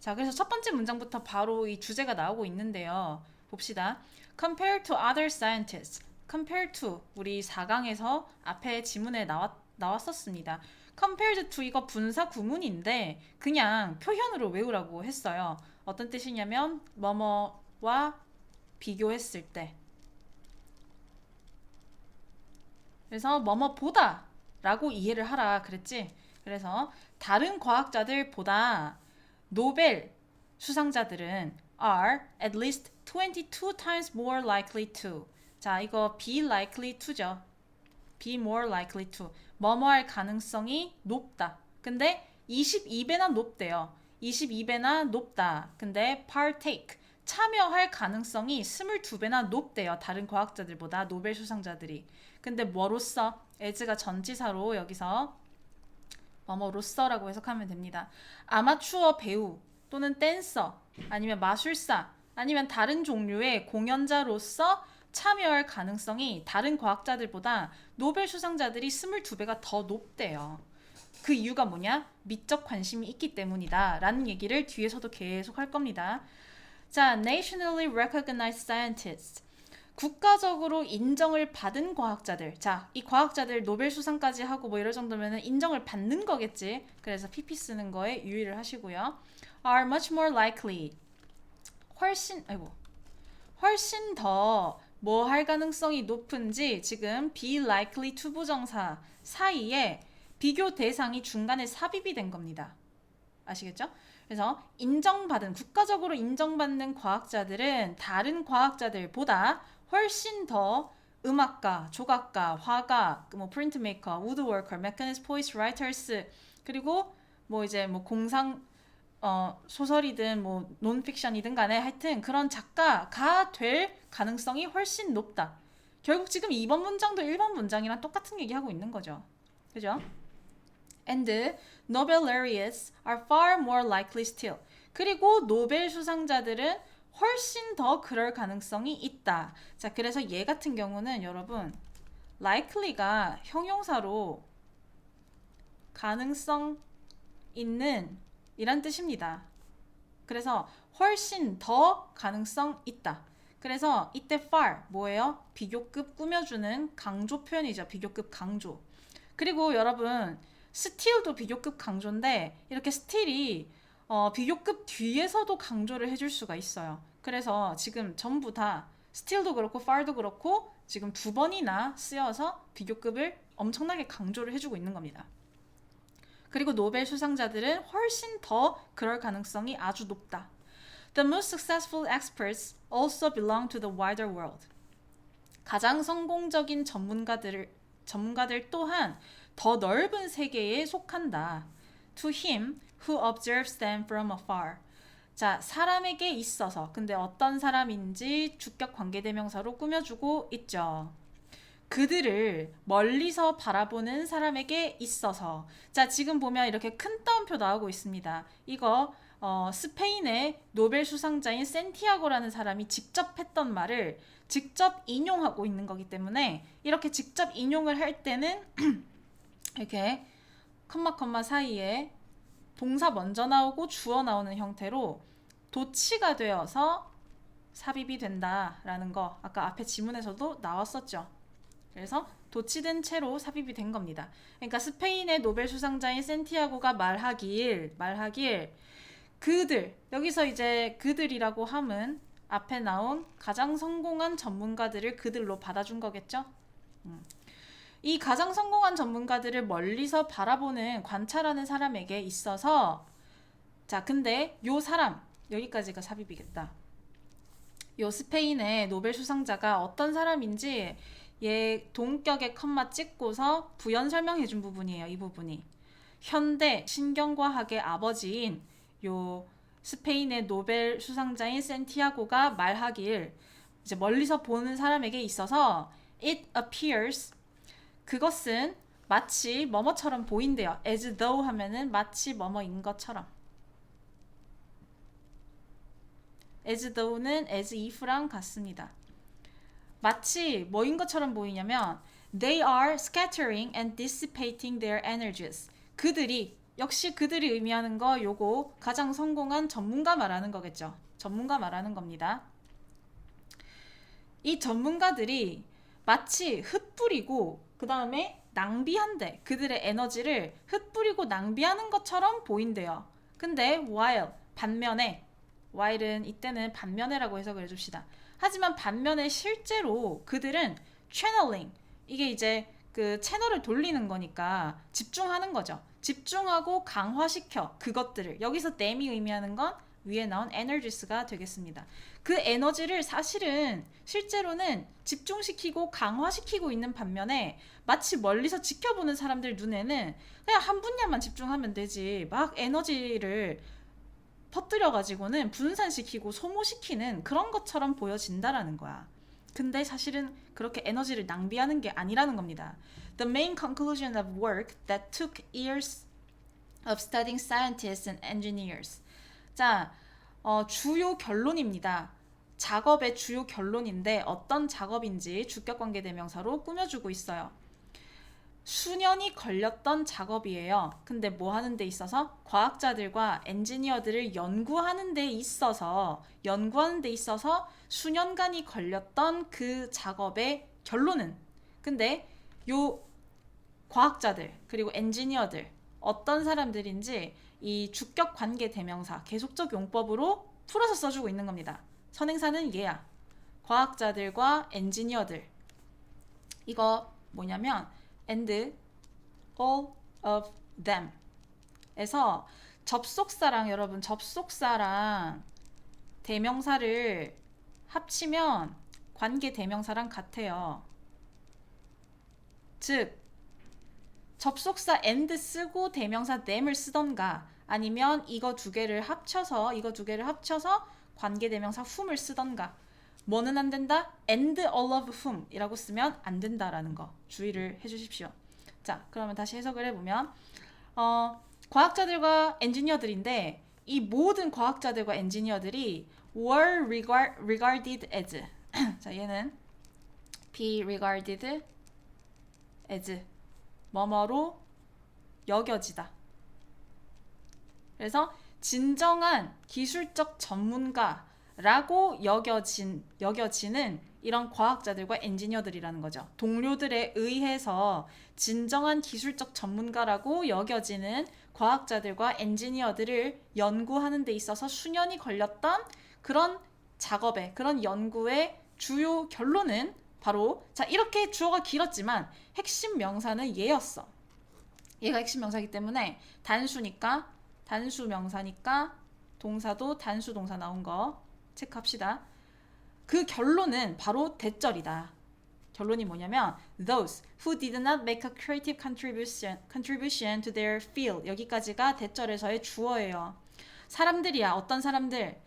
Speaker 1: 자, 그래서 첫 번째 문장부터 바로 이 주제가 나오고 있는데요. 봅시다. Compared to other scientists. Compared to 우리 4강에서 앞에 지문에 나왔었습니다. Compared to 이거 분사 구문인데 그냥 표현으로 외우라고 했어요. 어떤 뜻이냐면 뭐뭐와 비교했을 때. 그래서 뭐뭐보다 라고 이해를 하라 그랬지. 그래서 다른 과학자들보다 노벨 수상자들은 are at least 22 times more likely to. 자, 이거 be likely to죠. be more likely to. 뭐뭐할 가능성이 높다. 근데 22배나 높대요. 22배나 높다. 근데 partake. 참여할 가능성이 22배나 높대요. 다른 과학자들보다 노벨 수상자들이. 근데 뭐로써? as가 전치사로 여기서 뭐뭐로써라고 해석하면 됩니다. 아마추어 배우 또는 댄서 아니면 마술사 아니면 다른 종류의 공연자로서 참여할 가능성이 다른 과학자들보다 노벨 수상자들이 22배가 더 높대요. 그 이유가 뭐냐? 미적 관심이 있기 때문이다 라는 얘기를 뒤에서도 계속 할 겁니다. 자, nationally recognized scientists. 국가적으로 인정을 받은 과학자들. 자, 이 과학자들 노벨 수상까지 하고 뭐 이럴 정도면 인정을 받는 거겠지. 그래서 PP 쓰는 거에 유의를 하시고요. are much more likely. 훨씬 더 뭐 할 가능성이 높은지 지금 be likely to 부정사 사이에 비교 대상이 중간에 삽입이 된 겁니다. 아시겠죠? 그래서 인정받은 국가적으로 인정받는 과학자들은 다른 과학자들보다 훨씬 더 음악가, 조각가, 화가, 뭐 프린트메이커, 우드워커, 메커니스트, 보이스 라이터스 그리고 뭐 이제 뭐 공상 소설이든 뭐 논픽션이든 간에 하여튼 그런 작가가 될 가능성이 훨씬 높다. 결국 지금 2번 문장도 1번 문장이랑 똑같은 얘기하고 있는 거죠. 그죠? And Nobel laureates are far more likely still. 그리고 노벨 수상자들은 훨씬 더 그럴 가능성이 있다. 자, 그래서 얘 같은 경우는 여러분 likely가 형용사로 가능성 있는 이란 뜻입니다. 그래서 훨씬 더 가능성 있다. 그래서 이때 far 뭐예요? 비교급 꾸며주는 강조 표현이죠. 비교급 강조. 그리고 여러분 still도 비교급 강조인데 이렇게 still이 비교급 뒤에서도 강조를 해줄 수가 있어요. 그래서 지금 전부 다 still도 그렇고 far도 그렇고 지금 2번이나 쓰여서 비교급을 엄청나게 강조를 해주고 있는 겁니다. 그리고 노벨 수상자들은 훨씬 더 그럴 가능성이 아주 높다. The most successful experts also belong to the wider world. 가장 성공적인 전문가들 또한 더 넓은 세계에 속한다. To him who observes them from afar. 자, 사람에게 있어서. 근데 어떤 사람인지 주격 관계대명사로 꾸며주고 있죠. 그들을 멀리서 바라보는 사람에게 있어서. 자, 지금 보면 이렇게 큰 따옴표 나오고 있습니다. 이거 스페인의 노벨 수상자인 센티아고라는 사람이 직접 했던 말을 직접 인용하고 있는 거기 때문에 이렇게 직접 인용을 할 때는 이렇게 컴마 사이에 동사 먼저 나오고 주어 나오는 형태로 도치가 되어서 삽입이 된다라는 거 아까 앞에 지문에서도 나왔었죠. 그래서 도취된 채로 삽입이 된 겁니다. 그러니까 스페인의 노벨 수상자인 산티아고가 말하길 그들, 여기서 이제 그들이라고 함은 앞에 나온 가장 성공한 전문가들을 그들로 받아준 거겠죠? 이 가장 성공한 전문가들을 멀리서 바라보는 관찰하는 사람에게 있어서 자, 근데 요 사람, 여기까지가 삽입이겠다. 요 스페인의 노벨 수상자가 어떤 사람인지 얘 동격의 컴마 찍고서 부연 설명해 준 부분이에요. 이 부분이. 현대 신경과학의 아버지인 요 스페인의 노벨 수상자인 산티아고가 말하길 이제 멀리서 보는 사람에게 있어서 it appears 그것은 마치 뭐뭐처럼 보인대요. as though 하면은 마치 뭐뭐인 것처럼. as though는 as if랑 같습니다. 마치 뭐인 것처럼 보이냐면 they are scattering and dissipating their energies. 그들이 역시 그들이 의미하는 거 요거 가장 성공한 전문가 말하는 거겠죠. 전문가 말하는 겁니다. 이 전문가들이 마치 흩뿌리고 그 다음에 낭비한대. 그들의 에너지를 흩뿌리고 낭비하는 것처럼 보인대요. 근데 while 반면에 while은 이때는 반면에라고 해석을 해줍시다. 하지만 반면에 실제로 그들은 channeling 이게 이제 그 채널을 돌리는 거니까 집중하는 거죠. 집중하고 강화시켜 그것들을 여기서 them이 의미하는 건 위에 나온 energies가 되겠습니다. 그 에너지를 사실은 실제로는 집중시키고 강화시키고 있는 반면에 마치 멀리서 지켜보는 사람들 눈에는 그냥 한 분야만 집중하면 되지 막 에너지를 퍼뜨려 가지고는 분산시키고 소모시키는 그런 것처럼 보여진다라는 거야. 근데 사실은 그렇게 에너지를 낭비하는 게 아니라는 겁니다. The main conclusion of work that took years of studying scientists and engineers. 자, 주요 결론입니다. 작업의 주요 결론인데 어떤 작업인지 주격관계대명사로 꾸며주고 있어요. 수년이 걸렸던 작업이에요. 근데 뭐 하는 데 있어서? 과학자들과 엔지니어들을 연구하는 데 있어서 수년간이 걸렸던 그 작업의 결론은 근데 요 과학자들 그리고 엔지니어들 어떤 사람들인지 이 주격 관계 대명사 계속적 용법으로 풀어서 써주고 있는 겁니다. 선행사는 얘야. 과학자들과 엔지니어들. 이거 뭐냐면 and all of them 에서 여러분 접속사랑 대명사를 합치면 관계 대명사랑 같아요. 즉 접속사 and 쓰고 대명사 them을 쓰던가 아니면 이거 두 개를 합쳐서 관계 대명사 whom을 쓰던가. 뭐는 안 된다? and all of whom 이라고 쓰면 안 된다라는 거 주의를 해주십시오. 자, 그러면 다시 해석을 해보면 과학자들과 엔지니어들인데 이 모든 과학자들과 엔지니어들이 were regarded as 자, 얘는 be regarded as 뭐뭐로 여겨지다. 그래서 진정한 기술적 전문가라고 여겨지는 이런 과학자들과 엔지니어들이라는 거죠. 동료들에 의해서 진정한 기술적 전문가라고 여겨지는 과학자들과 엔지니어들을 연구하는 데 있어서 수년이 걸렸던 그런 작업의, 그런 연구의 주요 결론은 바로 자, 이렇게 주어가 길었지만 핵심 명사는 얘였어. 얘가 핵심 명사이기 때문에 단수니까 단수 명사니까 동사도 단수 동사 나온 거 체크합시다. 그 결론은 바로 대절이다. 결론이 뭐냐면 those who did not make a creative contribution to their field 여기까지가 대절에서의 주어예요. 사람들이야. 어떤 사람들?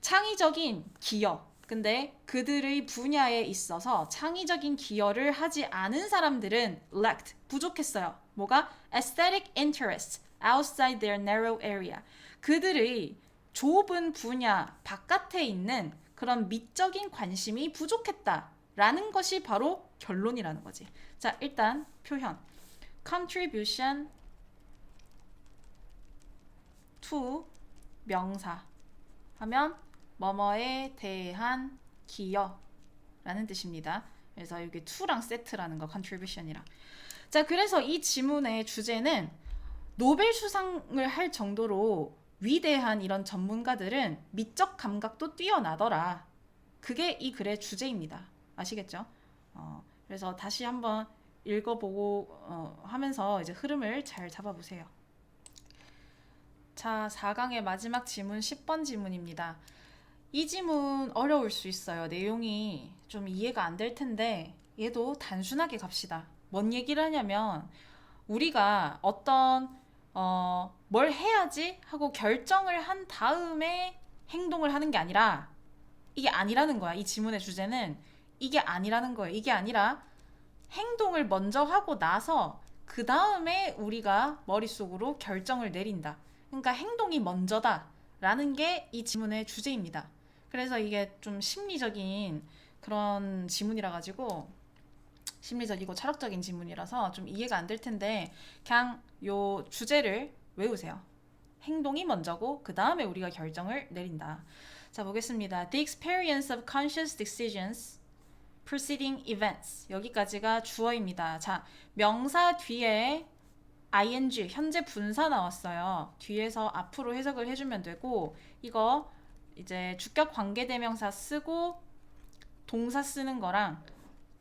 Speaker 1: 창의적인 기여. 근데 그들의 분야에 있어서 창의적인 기여를 하지 않은 사람들은 lacked, 부족했어요. 뭐가? aesthetic interest outside their narrow area. 그들의 좁은 분야 바깥에 있는 그런 미적인 관심이 부족했다라는 것이 바로 결론이라는 거지. 자, 일단 표현. contribution to 명사 하면 뭐뭐에 대한 기여라는 뜻입니다. 그래서 이게 to랑 세트라는 거, contribution이랑. 자, 그래서 이 지문의 주제는 노벨 수상을 할 정도로 위대한 이런 전문가들은 미적 감각도 뛰어나더라. 그게 이 글의 주제입니다. 아시겠죠? 그래서 다시 한번 읽어보고 하면서 이제 흐름을 잘 잡아보세요. 자, 4강의 마지막 지문 10번 지문입니다. 이 지문 어려울 수 있어요. 내용이 좀 이해가 안 될 텐데 얘도 단순하게 갑시다. 뭔 얘기를 하냐면 우리가 어떤 뭘 해야지 하고 결정을 한 다음에 행동을 하는 게 아니라 이게 아니라는 거야. 이 지문의 주제는 이게 아니라는 거예요. 이게 아니라 행동을 먼저 하고 나서 그 다음에 우리가 머릿속으로 결정을 내린다. 그러니까 행동이 먼저다 라는 게 이 지문의 주제입니다. 그래서 이게 좀 심리적인 그런 지문이라 가지고 심리적이고 철학적인 지문이라서 좀 이해가 안 될 텐데 그냥 요 주제를 외우세요. 행동이 먼저고 그 다음에 우리가 결정을 내린다. 자, 보겠습니다. The experience of conscious decisions preceding events. 여기까지가 주어입니다. 자, 명사 뒤에 ing, 현재 분사 나왔어요. 뒤에서 앞으로 해석을 해주면 되고 이거 이제 주격 관계대명사 쓰고 동사 쓰는 거랑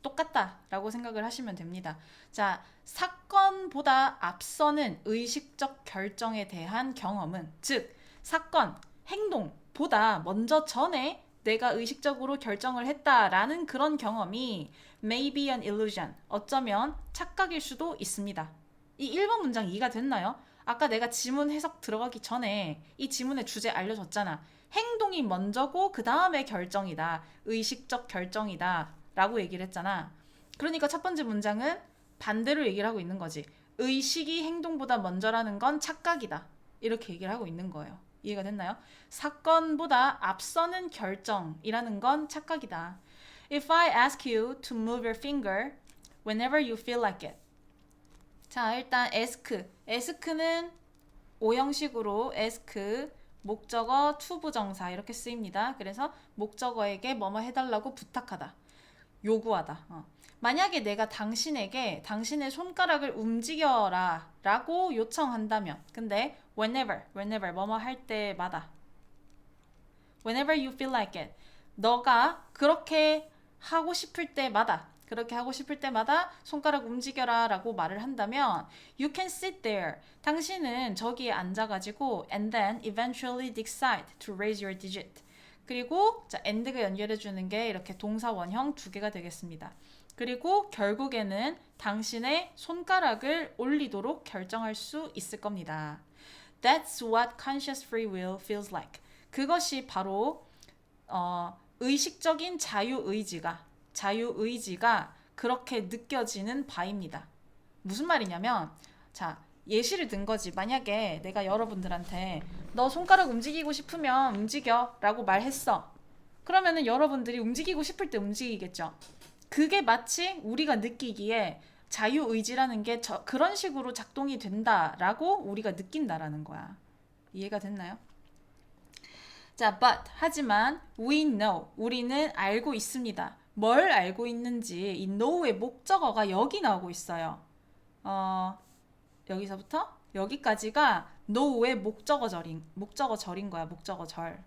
Speaker 1: 똑같다라고 생각을 하시면 됩니다. 자, 사건보다 앞서는 의식적 결정에 대한 경험은, 즉 사건, 행동보다 먼저 전에 내가 의식적으로 결정을 했다라는 그런 경험이 may be an illusion, 어쩌면 착각일 수도 있습니다. 이 1번 문장 이해가 됐나요? 아까 내가 지문 해석 들어가기 전에 이 지문의 주제 알려줬잖아. 행동이 먼저고 그 다음에 결정이다. 의식적 결정이다. 라고 얘기를 했잖아. 그러니까 첫 번째 문장은 반대로 얘기를 하고 있는 거지. 의식이 행동보다 먼저라는 건 착각이다. 이렇게 얘기를 하고 있는 거예요. 이해가 됐나요? 사건보다 앞서는 결정이라는 건 착각이다. If I ask you to move your finger whenever you feel like it. 자, 일단 ask는 오형식으로 ask, 목적어, 투부정사 이렇게 쓰입니다. 그래서 목적어에게 뭐뭐 해달라고 부탁하다. 요구하다. 만약에 내가 당신에게 당신의 손가락을 움직여라 라고 요청한다면 근데 whenever 뭐뭐 할 때마다 whenever you feel like it 너가 그렇게 하고 싶을 때마다 손가락 움직여라 라고 말을 한다면 you can sit there 당신은 저기에 앉아가지고 and then eventually decide to raise your digit 그리고 자 and가 연결해주는 게 이렇게 동사 원형 두 개가 되겠습니다. 그리고 결국에는 당신의 손가락을 올리도록 결정할 수 있을 겁니다. That's what conscious free will feels like. 그것이 바로 의식적인 자유의지가 그렇게 느껴지는 바입니다. 무슨 말이냐면 자 예시를 든 거지. 만약에 내가 여러분들한테 너 손가락 움직이고 싶으면 움직여 라고 말했어. 그러면은 여러분들이 움직이고 싶을 때 움직이겠죠. 그게 마치 우리가 느끼기에 자유의지라는 게 그런 식으로 작동이 된다라고 우리가 느낀다라는 거야. 이해가 됐나요? 자, but 하지만 we know 우리는 알고 있습니다. 뭘 알고 있는지 이 know의 목적어가 여기 나오고 있어요. 여기서부터 여기까지가 know의 목적어절인 거야. 목적어절.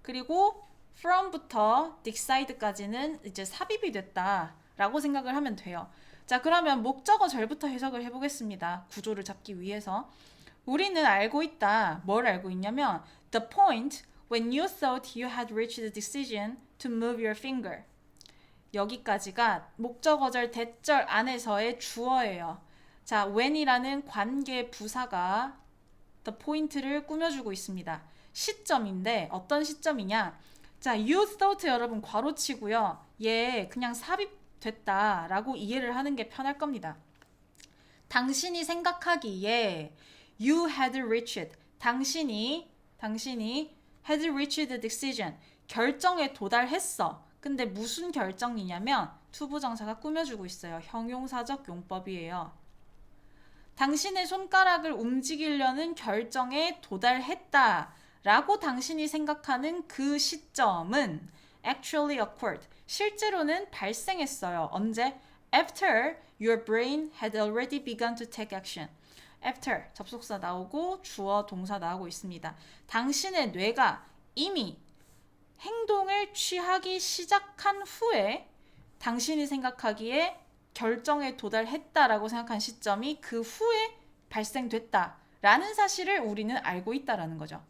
Speaker 1: 그리고 from부터 decide까지는 이제 삽입이 됐다라고 생각을 하면 돼요. 자, 그러면 목적어절부터 해석을 해보겠습니다. 구조를 잡기 위해서. 우리는 알고 있다. 뭘 알고 있냐면 the point when you thought you had reached the decision to move your finger. 여기까지가 목적어절 대절 안에서의 주어예요. 자, when이라는 관계 부사가 the point를 꾸며주고 있습니다. 시점인데 어떤 시점이냐? 자, you thought 여러분 괄호치고요. 얘 그냥 삽입됐다라고 이해를 하는 게 편할 겁니다. 당신이 생각하기에 you had reached 당신이 had reached the decision 결정에 도달했어. 근데 무슨 결정이냐면 투부정사가 꾸며주고 있어요. 형용사적 용법이에요. 당신의 손가락을 움직이려는 결정에 도달했다 라고 당신이 생각하는 그 시점은 actually occurred 실제로는 발생했어요. 언제? After your brain had already begun to take action. After 접속사 나오고 주어 동사 나오고 있습니다. 당신의 뇌가 이미 행동을 취하기 시작한 후에 당신이 생각하기에 결정에 도달했다라고 생각한 시점이 그 후에 발생됐다라는 사실을 우리는 알고 있다라는 거죠.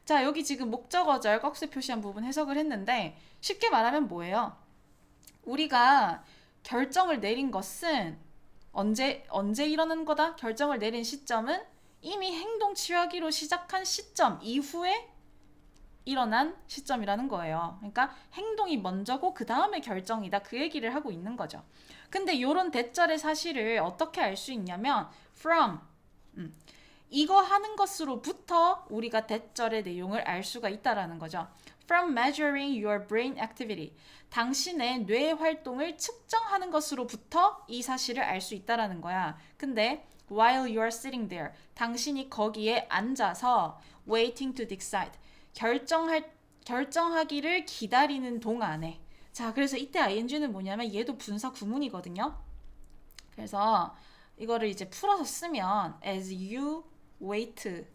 Speaker 1: 자, 여기 지금 목적어절 꺽쇠 표시한 부분 해석을 했는데 쉽게 말하면 뭐예요? 우리가 결정을 내린 것은 언제 일어난 거다? 결정을 내린 시점은 이미 행동 취하기로 시작한 시점 이후에 일어난 시점이라는 거예요. 그러니까 행동이 먼저고 그 다음에 결정이다. 그 얘기를 하고 있는 거죠. 근데 이런 대절의 사실을 어떻게 알 수 있냐면 from 이거 하는 것으로부터 우리가 대절의 내용을 알 수가 있다라는 거죠. From measuring your brain activity. 당신의 뇌 활동을 측정하는 것으로부터 이 사실을 알 수 있다라는 거야. 근데 while you are sitting there. 당신이 거기에 앉아서 waiting to decide. 결정하기를 기다리는 동안에. 자, 그래서 이때 ing는 뭐냐면 얘도 분사 구문이거든요. 그래서 이거를 이제 풀어서 쓰면 as you wait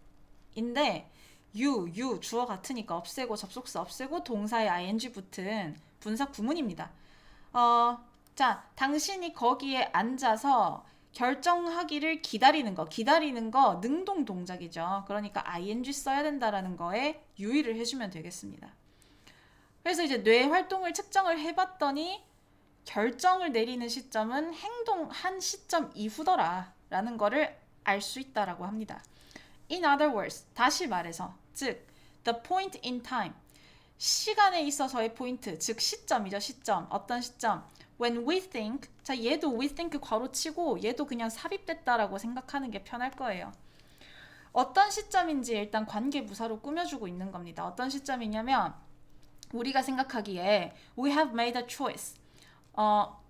Speaker 1: 인데 you 주어 같으니까 없애고 접속사 없애고 동사에 ing 붙은 분사 구문입니다. 자, 당신이 거기에 앉아서 결정하기를 기다리는 거 능동 동작이죠. 그러니까 ing 써야 된다라는 거에 유의를 해주면 되겠습니다. 그래서 이제 뇌 활동을 측정을 해봤더니 결정을 내리는 시점은 행동한 시점 이후더라 라는 거를 알 수 있다라고 합니다. In other words, 다시 말해서 즉 the point in time 시간에 있어서의 포인트, 즉 시점이죠. 시점. 어떤 시점? When we think, 자 얘도 we think 괄호치고 얘도 그냥 삽입됐다라고 생각하는 게 편할 거예요. 어떤 시점인지 일단 관계부사로 꾸며주고 있는 겁니다. 어떤 시점이냐면 우리가 생각하기에 we have made a choice.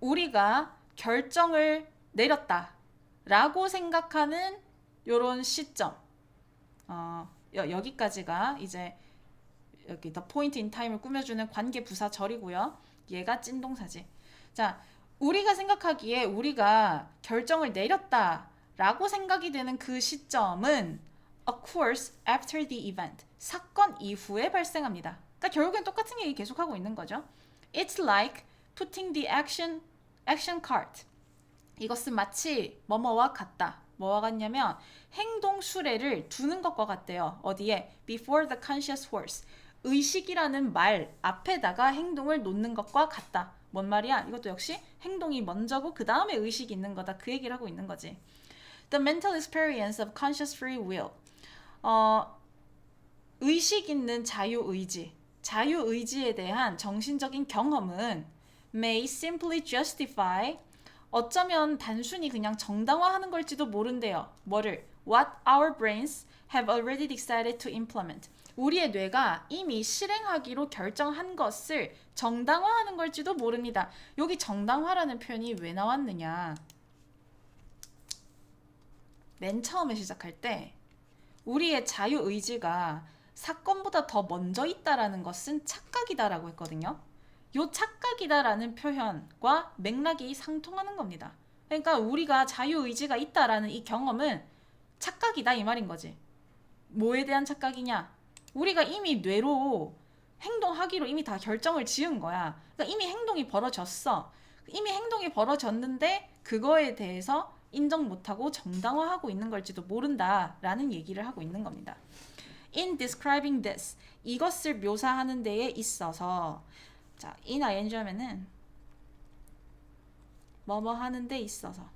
Speaker 1: 우리가 결정을 내렸다 라고 생각하는 요런 시점. 여기까지가 이제 여기 the point in time을 꾸며주는 관계부사절이고요. 얘가 찐동사지. 자, 우리가 생각하기에 우리가 결정을 내렸다라고 생각이 되는 그 시점은 occurs after the event. 사건 이후에 발생합니다. 그러니까 결국엔 똑같은 얘기 계속하고 있는 거죠. It's like putting the action card. 이것은 마치 뭐뭐와 같다. 뭐와 같냐면 행동 수레를 두는 것과 같대요. 어디에? Before the conscious horse. 의식이라는 말 앞에다가 행동을 놓는 것과 같다. 뭔 말이야? 이것도 역시 행동이 먼저고 그 다음에 의식이 있는 거다. 그 얘기를 하고 있는 거지. The mental experience of conscious free will. 의식 있는 자유의지. 자유의지에 대한 정신적인 경험은 may simply justify 어쩌면 단순히 그냥 정당화하는 걸지도 모른대요. 뭐를? What our brains have already decided to implement. 우리의 뇌가 이미 실행하기로 결정한 것을 정당화하는 걸지도 모릅니다. 여기 정당화라는 표현이 왜 나왔느냐? 맨 처음에 시작할 때 우리의 자유의지가 사건보다 더 먼저 있다라는 것은 착각이다라고 했거든요. 요 착각이다라는 표현과 맥락이 상통하는 겁니다. 그러니까 우리가 자유의지가 있다라는 이 경험은 착각이다 이 말인 거지. 뭐에 대한 착각이냐? 우리가 이미 뇌로 행동하기로 이미 다 결정을 지은 거야. 그러니까 이미 행동이 벌어졌어. 이미 행동이 벌어졌는데 그거에 대해서 인정 못하고 정당화하고 있는 걸지도 모른다라는 얘기를 하고 있는 겁니다. In describing this, 이것을 묘사하는 데에 있어서 자, in ing 하면은 뭐뭐 하는 데 있어서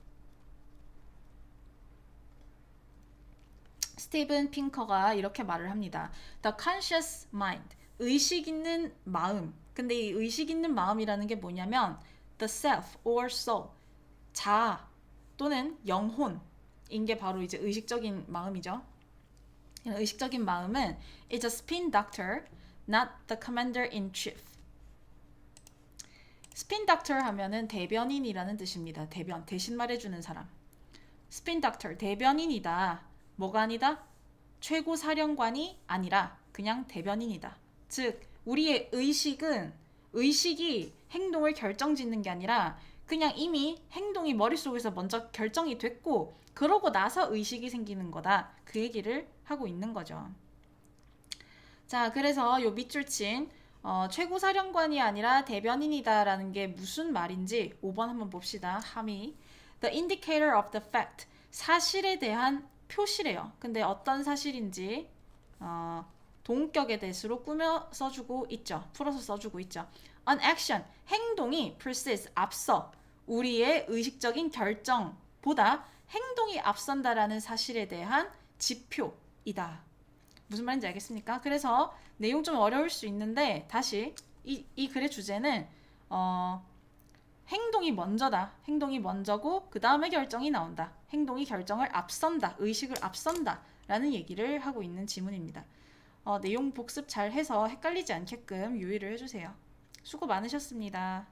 Speaker 1: 스티븐 핑커가 이렇게 말을 합니다. The conscious mind, 의식 있는 마음. 근데 이 의식 있는 마음이라는 게 뭐냐면 the self or soul, 자아 또는 영혼인 게 바로 이제 의식적인 마음이죠. 의식적인 마음은 is a spin doctor, not the commander in chief. 스핀 닥터 하면은 대변인이라는 뜻입니다. 대변, 대신 말해주는 사람. 스핀 닥터, 대변인이다. 뭐가 아니다? 최고 사령관이 아니라 그냥 대변인이다. 즉, 우리의 의식이 행동을 결정짓는 게 아니라 그냥 이미 행동이 머릿속에서 먼저 결정이 됐고 그러고 나서 의식이 생기는 거다. 그 얘기를 하고 있는 거죠. 자, 그래서 요 밑줄 친 최고사령관이 아니라 대변인이다 라는 게 무슨 말인지 5번 한번 봅시다. 함의 The indicator of the fact 사실에 대한 표시래요. 근데 어떤 사실인지 동격의 대수로 꾸며 써주고 있죠. 풀어서 써주고 있죠. An action 행동이 precedes 앞서 우리의 의식적인 결정보다 행동이 앞선다라는 사실에 대한 지표이다. 무슨 말인지 알겠습니까? 그래서 내용 좀 어려울 수 있는데 다시 이 글의 주제는 행동이 먼저다. 행동이 먼저고 그 다음에 결정이 나온다. 행동이 결정을 앞선다. 의식을 앞선다. 라는 얘기를 하고 있는 지문입니다. 내용 복습 잘 해서 헷갈리지 않게끔 유의를 해주세요. 수고 많으셨습니다.